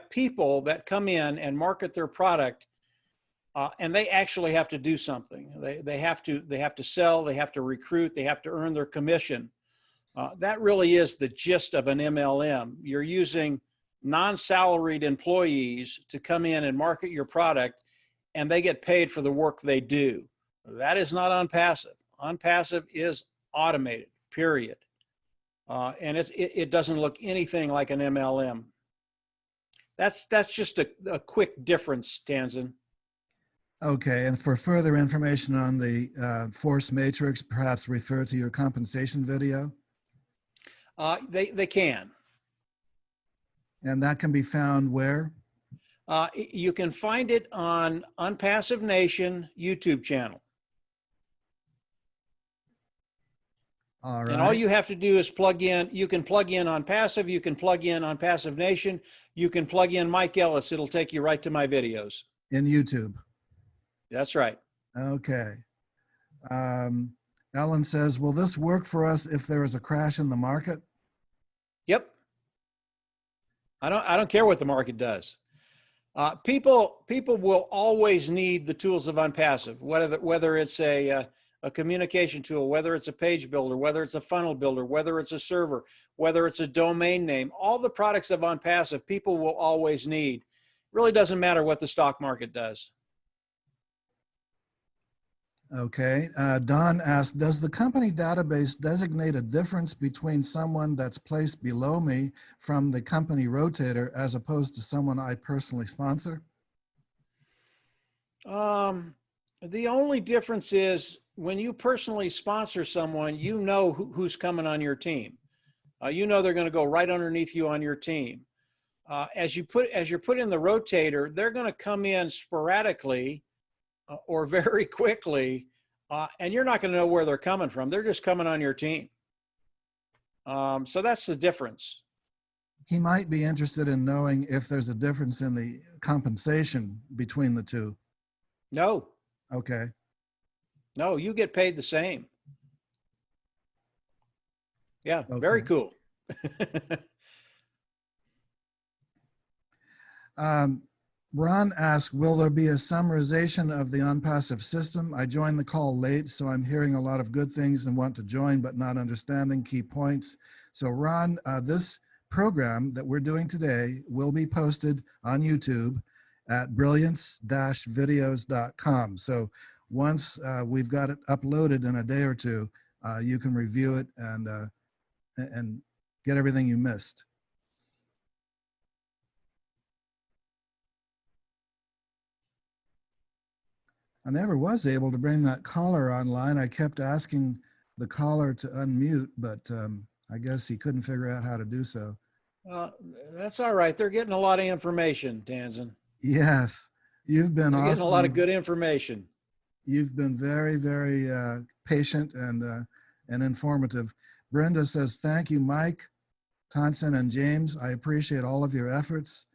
people that come in and market their product, and they actually have to do something. They have to sell, they have to recruit, they have to earn their commission. That really is the gist of an MLM. You're using non-salaried employees to come in and market your product, and they get paid for the work they do. That is not OnPassive. OnPassive is automated, period. And it doesn't look anything like an MLM. That's just a quick difference, Tanzan. Okay, and for further information on the force matrix, perhaps refer to your compensation video. They can. And that can be found where? You can find it on OnPassive Nation YouTube channel. All right. And all you have to do is plug in. You can plug in OnPassive. You can plug in OnPassive Nation. You can plug in Mike Ellis. It'll take you right to my videos. In YouTube. That's right. Okay. Ellen says, will this work for us if there is a crash in the market? Yep. I don't care what the market does. People will always need the tools of OnPassive, whether it's a communication tool, whether it's a page builder, whether it's a funnel builder, whether it's a server, whether it's a domain name. All the products of OnPassive, people will always need. It really doesn't matter what the stock market does. Okay. Don asked, does the company database designate a difference between someone that's placed below me from the company rotator as opposed to someone I personally sponsor? The only difference is when you personally sponsor someone, you know who's coming on your team. You know they're going to go right underneath you on your team. As you're put in the rotator, they're going to come in sporadically or very quickly, and you're not going to know where they're coming from. They're just coming on your team. So that's the difference. He might be interested in knowing if there's a difference in the compensation between the two. No. Okay. No, you get paid the same. Yeah, okay. Very cool. Ron asked, will there be a summarization of the OnPassive system? I joined the call late, so I'm hearing a lot of good things and want to join, but not understanding key points. So Ron, this program that we're doing today will be posted on YouTube at brilliance-videos.com. So once we've got it uploaded in a day or two, you can review it and get everything you missed. I never was able to bring that caller online. I kept asking the caller to unmute, but I guess he couldn't figure out how to do so. That's all right. They're getting a lot of information, Tanzan. Yes, you've been awesome. Getting a lot of good information. You've been very, very patient and informative. Brenda says, thank you, Mike, Tonson, and James. I appreciate all of your efforts.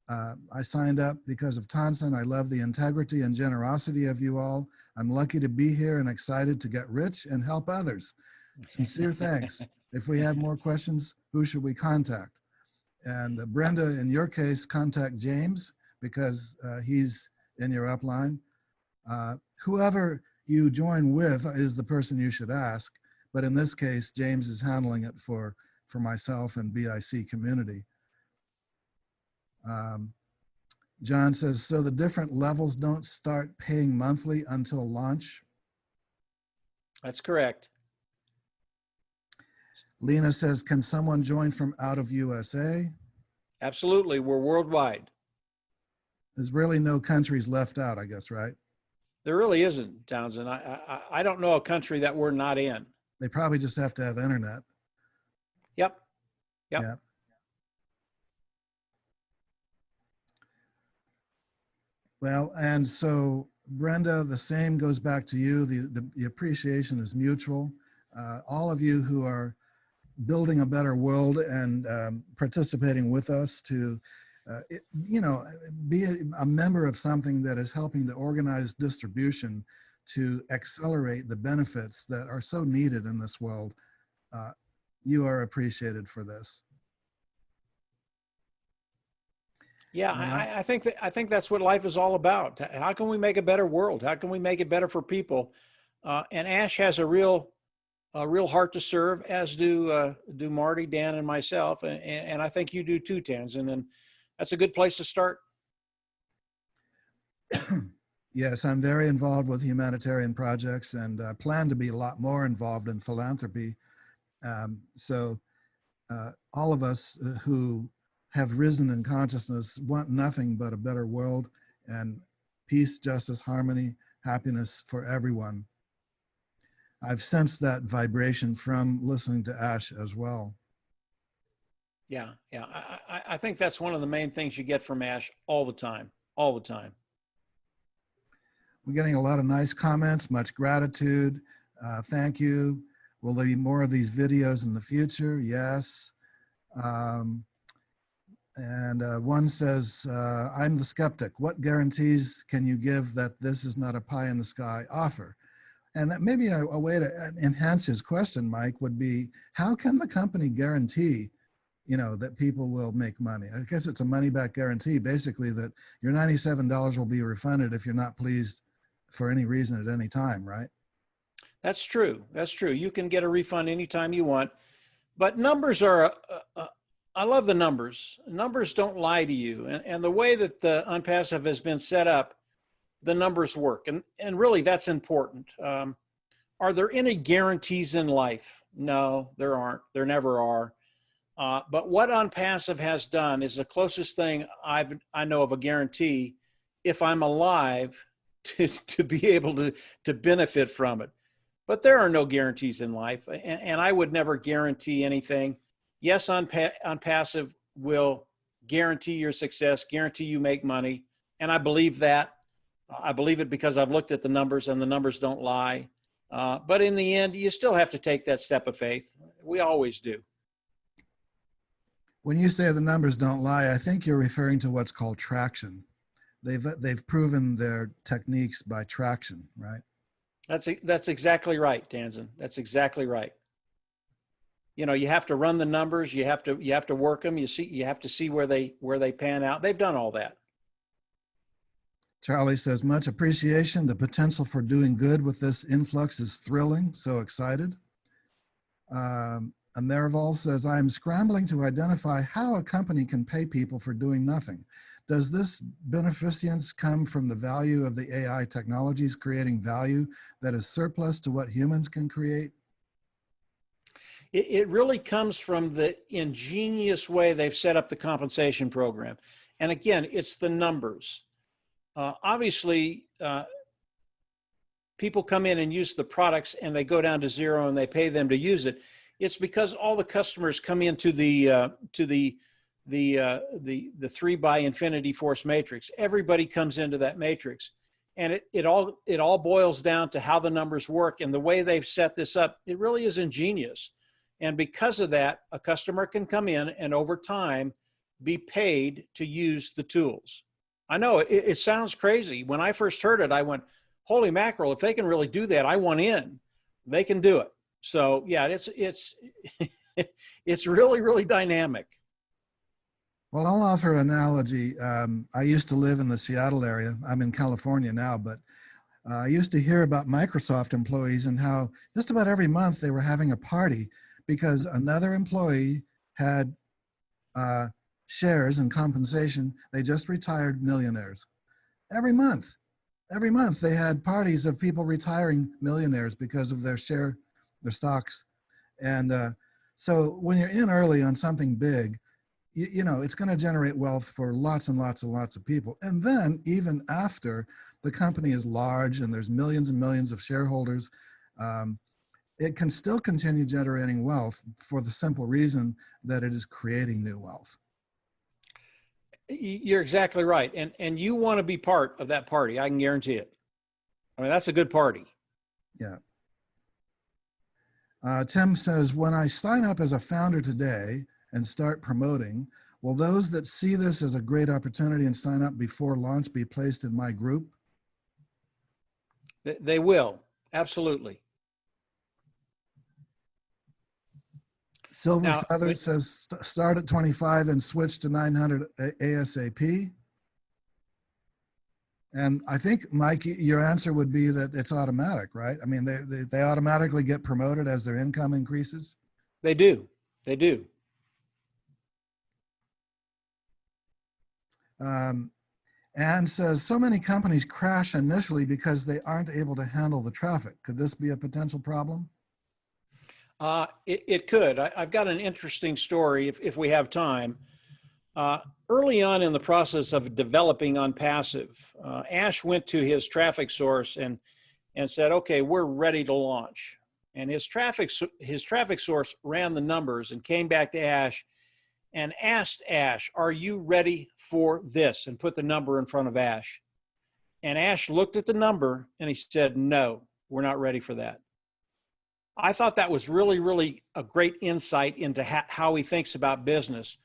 I signed up because of Tonson. I love the integrity and generosity of you all. I'm lucky to be here and excited to get rich and help others. Sincere thanks. If we have more questions, who should we contact? And Brenda, in your case, contact James because he's in your upline. Whoever you join with is the person you should ask. But in this case, James is handling it for myself and BIC community. John says, so the different levels don't start paying monthly until launch? That's correct. Lena says, can someone join from out of USA? Absolutely. We're worldwide. There's really no countries left out, I guess, right? There really isn't, Townsend. I don't know a country that we're not in. They probably just have to have internet. Yep. Yep. Yeah. Well, and so Brenda, the same goes back to you. The appreciation is mutual. All of you who are building a better world and participating with us to, be a member of something that is helping to organize distribution to accelerate the benefits that are so needed in this world. You are appreciated for this. Yeah, I think that's what life is all about. How can we make a better world? How can we make it better for people? And Ash has a real heart to serve, as do Marty, Dan, and myself, and I think you do too, Townsend. And that's a good place to start. Yes, I'm very involved with humanitarian projects and plan to be a lot more involved in philanthropy. So all of us who have risen in consciousness want nothing but a better world and peace, justice, harmony, happiness for everyone. I've sensed that vibration from listening to Ash as well. Yeah, yeah. I think that's one of the main things you get from Ash all the time, all the time. We're getting a lot of nice comments, much gratitude. Thank you. Will there be more of these videos in the future? Yes. One says, I'm the skeptic. What guarantees can you give that this is not a pie in the sky offer? And that maybe a way to enhance his question, Mike, would be, how can the company guarantee, that people will make money? I guess it's a money back guarantee, basically, that your $97 will be refunded if you're not pleased for any reason at any time, right? That's true. That's true. You can get a refund anytime you want, but numbers are, I love the numbers. Numbers don't lie to you. And the way that the OnPassive has been set up, the numbers work. And really that's important. Are there any guarantees in life? No, there aren't. There never are. But what OnPassive has done is the closest thing I know of a guarantee, if I'm alive, to be able to benefit from it. But there are no guarantees in life, and I would never guarantee anything. Yes, OnPassive will guarantee your success, guarantee you make money, and I believe that. I believe it because I've looked at the numbers, and the numbers don't lie. But in the end, you still have to take that step of faith. We always do. When you say the numbers don't lie, I think you're referring to what's called traction. They've proven their techniques by traction, right? That's exactly right, Townsend. That's exactly right. You have to run the numbers. You have to work them. You have to see where they pan out. They've done all that. Charlie says, much appreciation. The potential for doing good with this influx is thrilling. So excited. Amerival says, I am scrambling to identify how a company can pay people for doing nothing. Does this beneficence come from the value of the AI technologies creating value that is surplus to what humans can create? It really comes from the ingenious way they've set up the compensation program. And again, it's the numbers. Obviously, people come in and use the products and they go down to zero and they pay them to use it. It's because all the customers come into the 3 by infinity force matrix. Everybody comes into that matrix, and it all boils down to how the numbers work. And the way they've set this up, it really is ingenious. And because of that, a customer can come in and over time be paid to use the tools. I know it sounds crazy. When I first heard it, I went, holy mackerel, if they can really do that, I want in. They can do it. So yeah, it's it's really, really dynamic. Well, I'll offer an analogy. I used to live in the Seattle area. I'm in California now, but I used to hear about Microsoft employees and how just about every month they were having a party because another employee had shares and compensation. They just retired millionaires. Every month they had parties of people retiring millionaires because of their stocks. And So when you're in early on something big, you know, it's going to generate wealth for lots and lots and lots of people. And then even after the company is large and there's millions and millions of shareholders, um, it can still continue generating wealth for the simple reason that it is creating new wealth. You're exactly right. And you want to be part of that party. I can guarantee it. I mean, that's a good party. Yeah. Tim says, when I sign up as a founder today and start promoting, will those that see this as a great opportunity and sign up before launch be placed in my group? They will. Absolutely. Silver Now, Feather says, start at 25 and switch to 900 ASAP. And I think, Mike, your answer would be that it's automatic, right? I mean, they automatically get promoted as their income increases. they do. They do. And says, so many companies crash initially because they aren't able to handle the traffic. Could this be a potential problem? It could. I've got an interesting story if we have time. Early on in the process of developing OnPassive, Ash went to his traffic source and said, okay, we're ready to launch. And his traffic source ran the numbers and came back to Ash and asked Ash, are you ready for this? And put the number in front of Ash. And Ash looked at the number and he said, no, we're not ready for that. I thought that was really, really a great insight into how he thinks about business.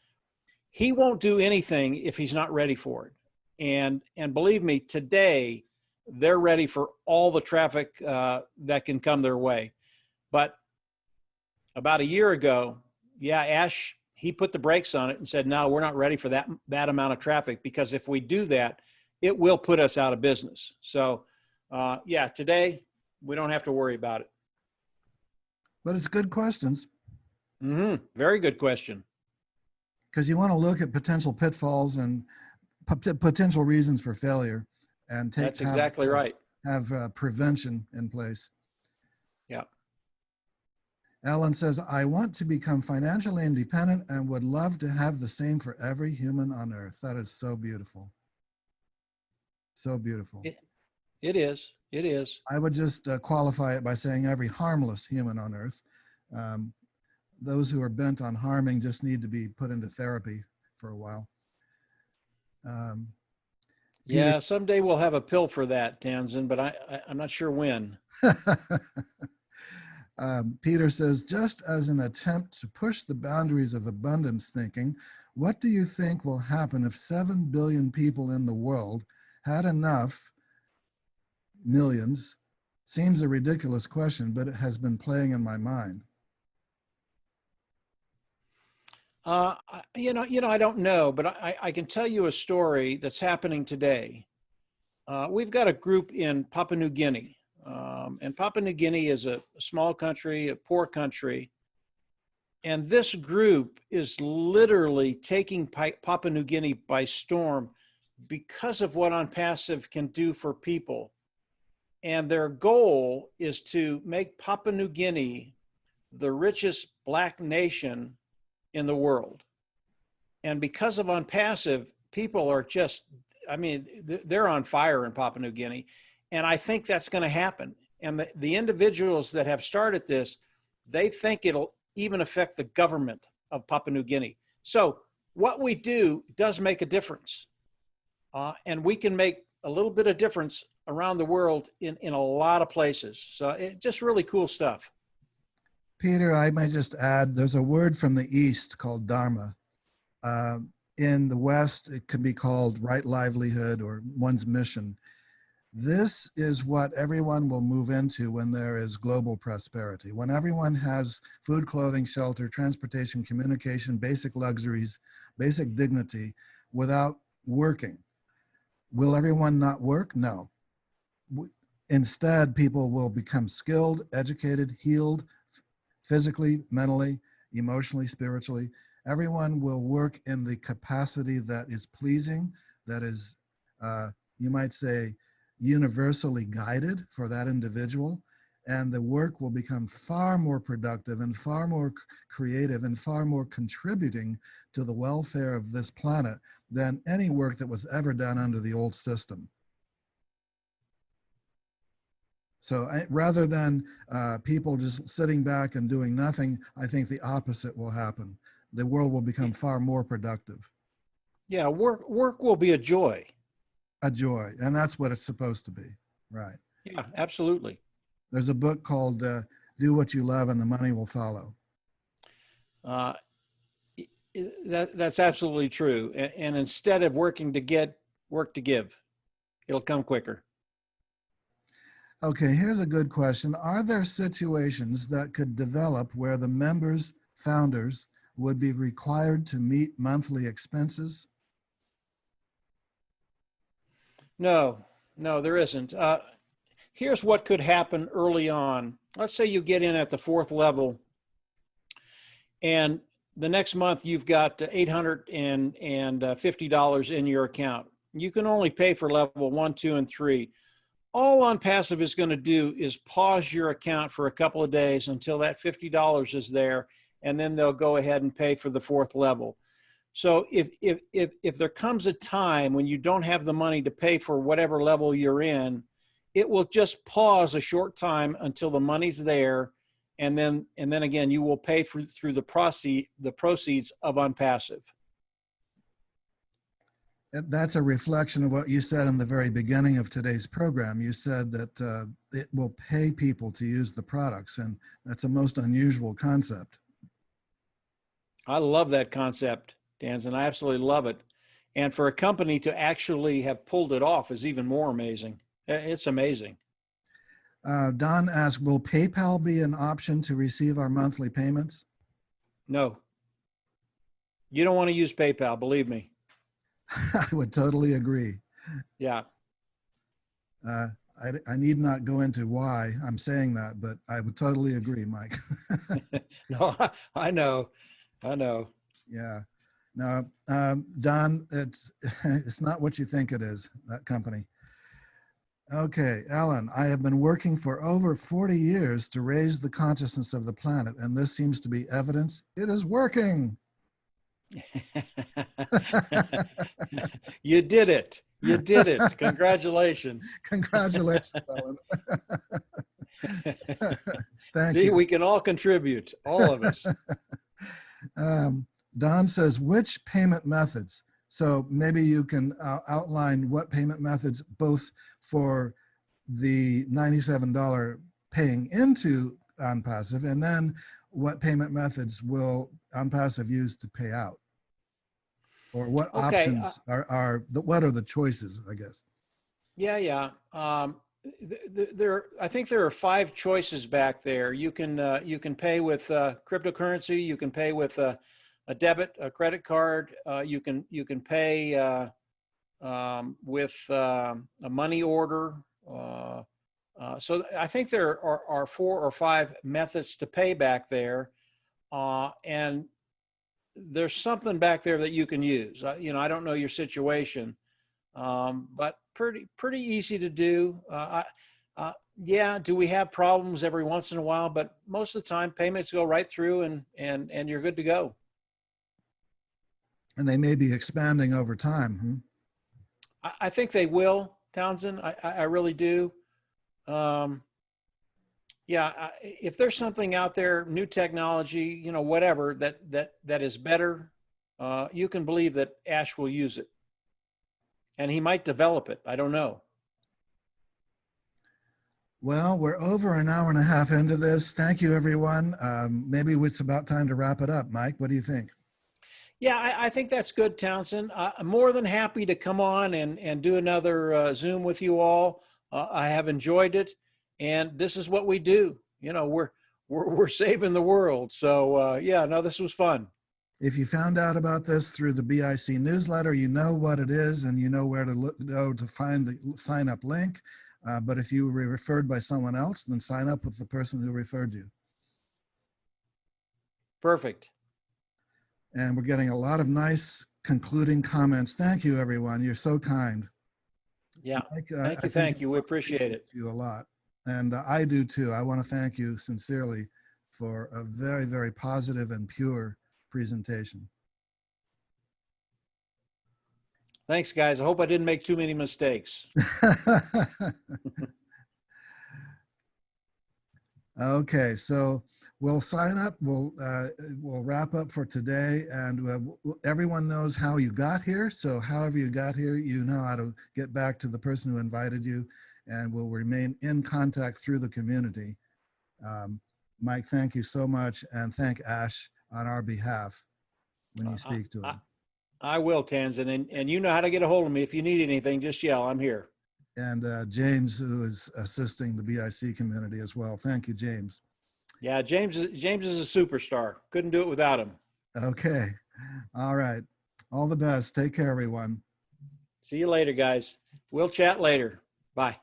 He won't do anything if he's not ready for it. And believe me, today, they're ready for all the traffic that can come their way. But about a year ago, yeah, Ash, he put the brakes on it and said, no, we're not ready for that amount of traffic, because if we do that, it will put us out of business. So yeah, today, we don't have to worry about it. But it's good questions. Very good question. Because you want to look at potential pitfalls and potential reasons for failure and That's exactly right. Have prevention in place. Yeah. Ellen says, I want to become financially independent and would love to have the same for every human on earth. That is so beautiful. So beautiful. It is. It is. I would just qualify it by saying every harmless human on earth. Those who are bent on harming just need to be put into therapy for a while. Yeah, someday we'll have a pill for that, Townsend, but I'm not sure when. Peter says, just as an attempt to push the boundaries of abundance thinking, what do you think will happen if 7 billion people in the world had enough millions? Seems a ridiculous question, but it has been playing in my mind. I don't know, but I can tell you a story that's happening today. We've got a group in Papua New Guinea, and Papua New Guinea is a small country, a poor country. And this group is literally taking Papua New Guinea by storm because of what OnPassive can do for people. And their goal is to make Papua New Guinea the richest Black nation in the world. And because of OnPassive, people are just, I mean, they're on fire in Papua New Guinea. And I think that's going to happen. And the individuals that have started this, they think it'll even affect the government of Papua New Guinea. So what we do does make a difference. And we can make a little bit of difference around the world in a lot of places. So it's just really cool stuff. Peter, I might just add, there's a word from the East called dharma. In the West, it can be called right livelihood or one's mission. This is what everyone will move into when there is global prosperity. When everyone has food, clothing, shelter, transportation, communication, basic luxuries, basic dignity without working. Will everyone not work? No. Instead, people will become skilled, educated, healed, physically, mentally, emotionally, spiritually. Everyone will work in the capacity that is pleasing, that is, you might say, universally guided for that individual. and the work will become far more productive and far more creative and far more contributing to the welfare of this planet than any work that was ever done under the old system. So rather than people just sitting back and doing nothing, I think the opposite will happen. The world will become far more productive. Yeah, work will be a joy. A joy, and that's what it's supposed to be, right? Yeah, absolutely. There's a book called Do What You Love and the Money Will Follow. Uh, that's absolutely true. And instead of working to get, work to give. It'll come quicker. Okay, here's a good question. Are there situations that could develop where the members, founders, would be required to meet monthly expenses? No, there isn't. Here's what could happen early on. Let's say you get in at the 4th level, and the next month you've got $850 in your account. You can only pay for level 1, 2, and 3. All OnPassive is going to do is pause your account for a couple of days until that $50 is there, and then they'll go ahead and pay for the 4th level. So if there comes a time when you don't have the money to pay for whatever level you're in, it will just pause a short time until the money's there, and then again you will pay through the proceeds of OnPassive. That's a reflection of what you said in the very beginning of today's program. You said that it will pay people to use the products, and that's a most unusual concept. I love that concept, Danzen. I absolutely love it. And for a company to actually have pulled it off is even more amazing. It's amazing. Don asked, will PayPal be an option to receive our monthly payments? No. You don't want to use PayPal, believe me. I would totally agree. Yeah. I need not go into why I'm saying that, but I would totally agree, Mike. No, I know. Yeah. No, Don, it's not what you think it is, that company. Okay, Alan, I have been working for over 40 years to raise the consciousness of the planet, and this seems to be evidence it is working. You did it. You did it. Congratulations. Congratulations, Alan. Thank See, you. we can all contribute, all of us. Don says, which payment methods? So maybe you can outline what payment methods, both for the $97 paying into OnPassive, and then what payment methods will OnPassive use to pay out? Or what options what are the choices, I guess? Yeah. I think there are 5 choices back there. You can pay with cryptocurrency. You can pay with a debit, a credit card. You can pay with a money order. So I think there are 4 or 5 methods to pay back there, and there's something back there that you can use. I don't know your situation, but pretty easy to do. Yeah, do we have problems every once in a while? But most of the time, payments go right through, and you're good to go. And they may be expanding over time. I think they will, Townsend. I really do. Yeah, if there's something out there, new technology, whatever that is better, you can believe that Ash will use it, and he might develop it. I don't know. Well, we're over an hour and a half into this. Thank you, everyone. Maybe it's about time to wrap it up. Mike, what do you think? Yeah, I think that's good, Townsend. I'm more than happy to come on and do another Zoom with you all. I have enjoyed it, and this is what we do. We're saving the world. So yeah, no, this was fun. If you found out about this through the BIC newsletter, you know what it is, and you know where to go to find the sign up link. But if you were referred by someone else, then sign up with the person who referred you. Perfect. And we're getting a lot of nice concluding comments. Thank you, everyone. You're so kind. Yeah. Mike, thank you. We appreciate it. You a lot. And I do too. I want to thank you sincerely for a very, very positive and pure presentation. Thanks, guys. I hope I didn't make too many mistakes. Okay, so we'll sign up. We'll wrap up for today, and everyone knows how you got here. So however you got here, you know how to get back to the person who invited you, and we'll remain in contact through the community. Mike, thank you so much, and thank Ash on our behalf when you speak to him. I will, Tanzan, and you know how to get a hold of me. If you need anything, just yell. I'm here. And James, who is assisting the BIC community as well. Thank you, James. Yeah, James is a superstar. Couldn't do it without him. Okay. All right. All the best. Take care, everyone. See you later, guys. We'll chat later. Bye.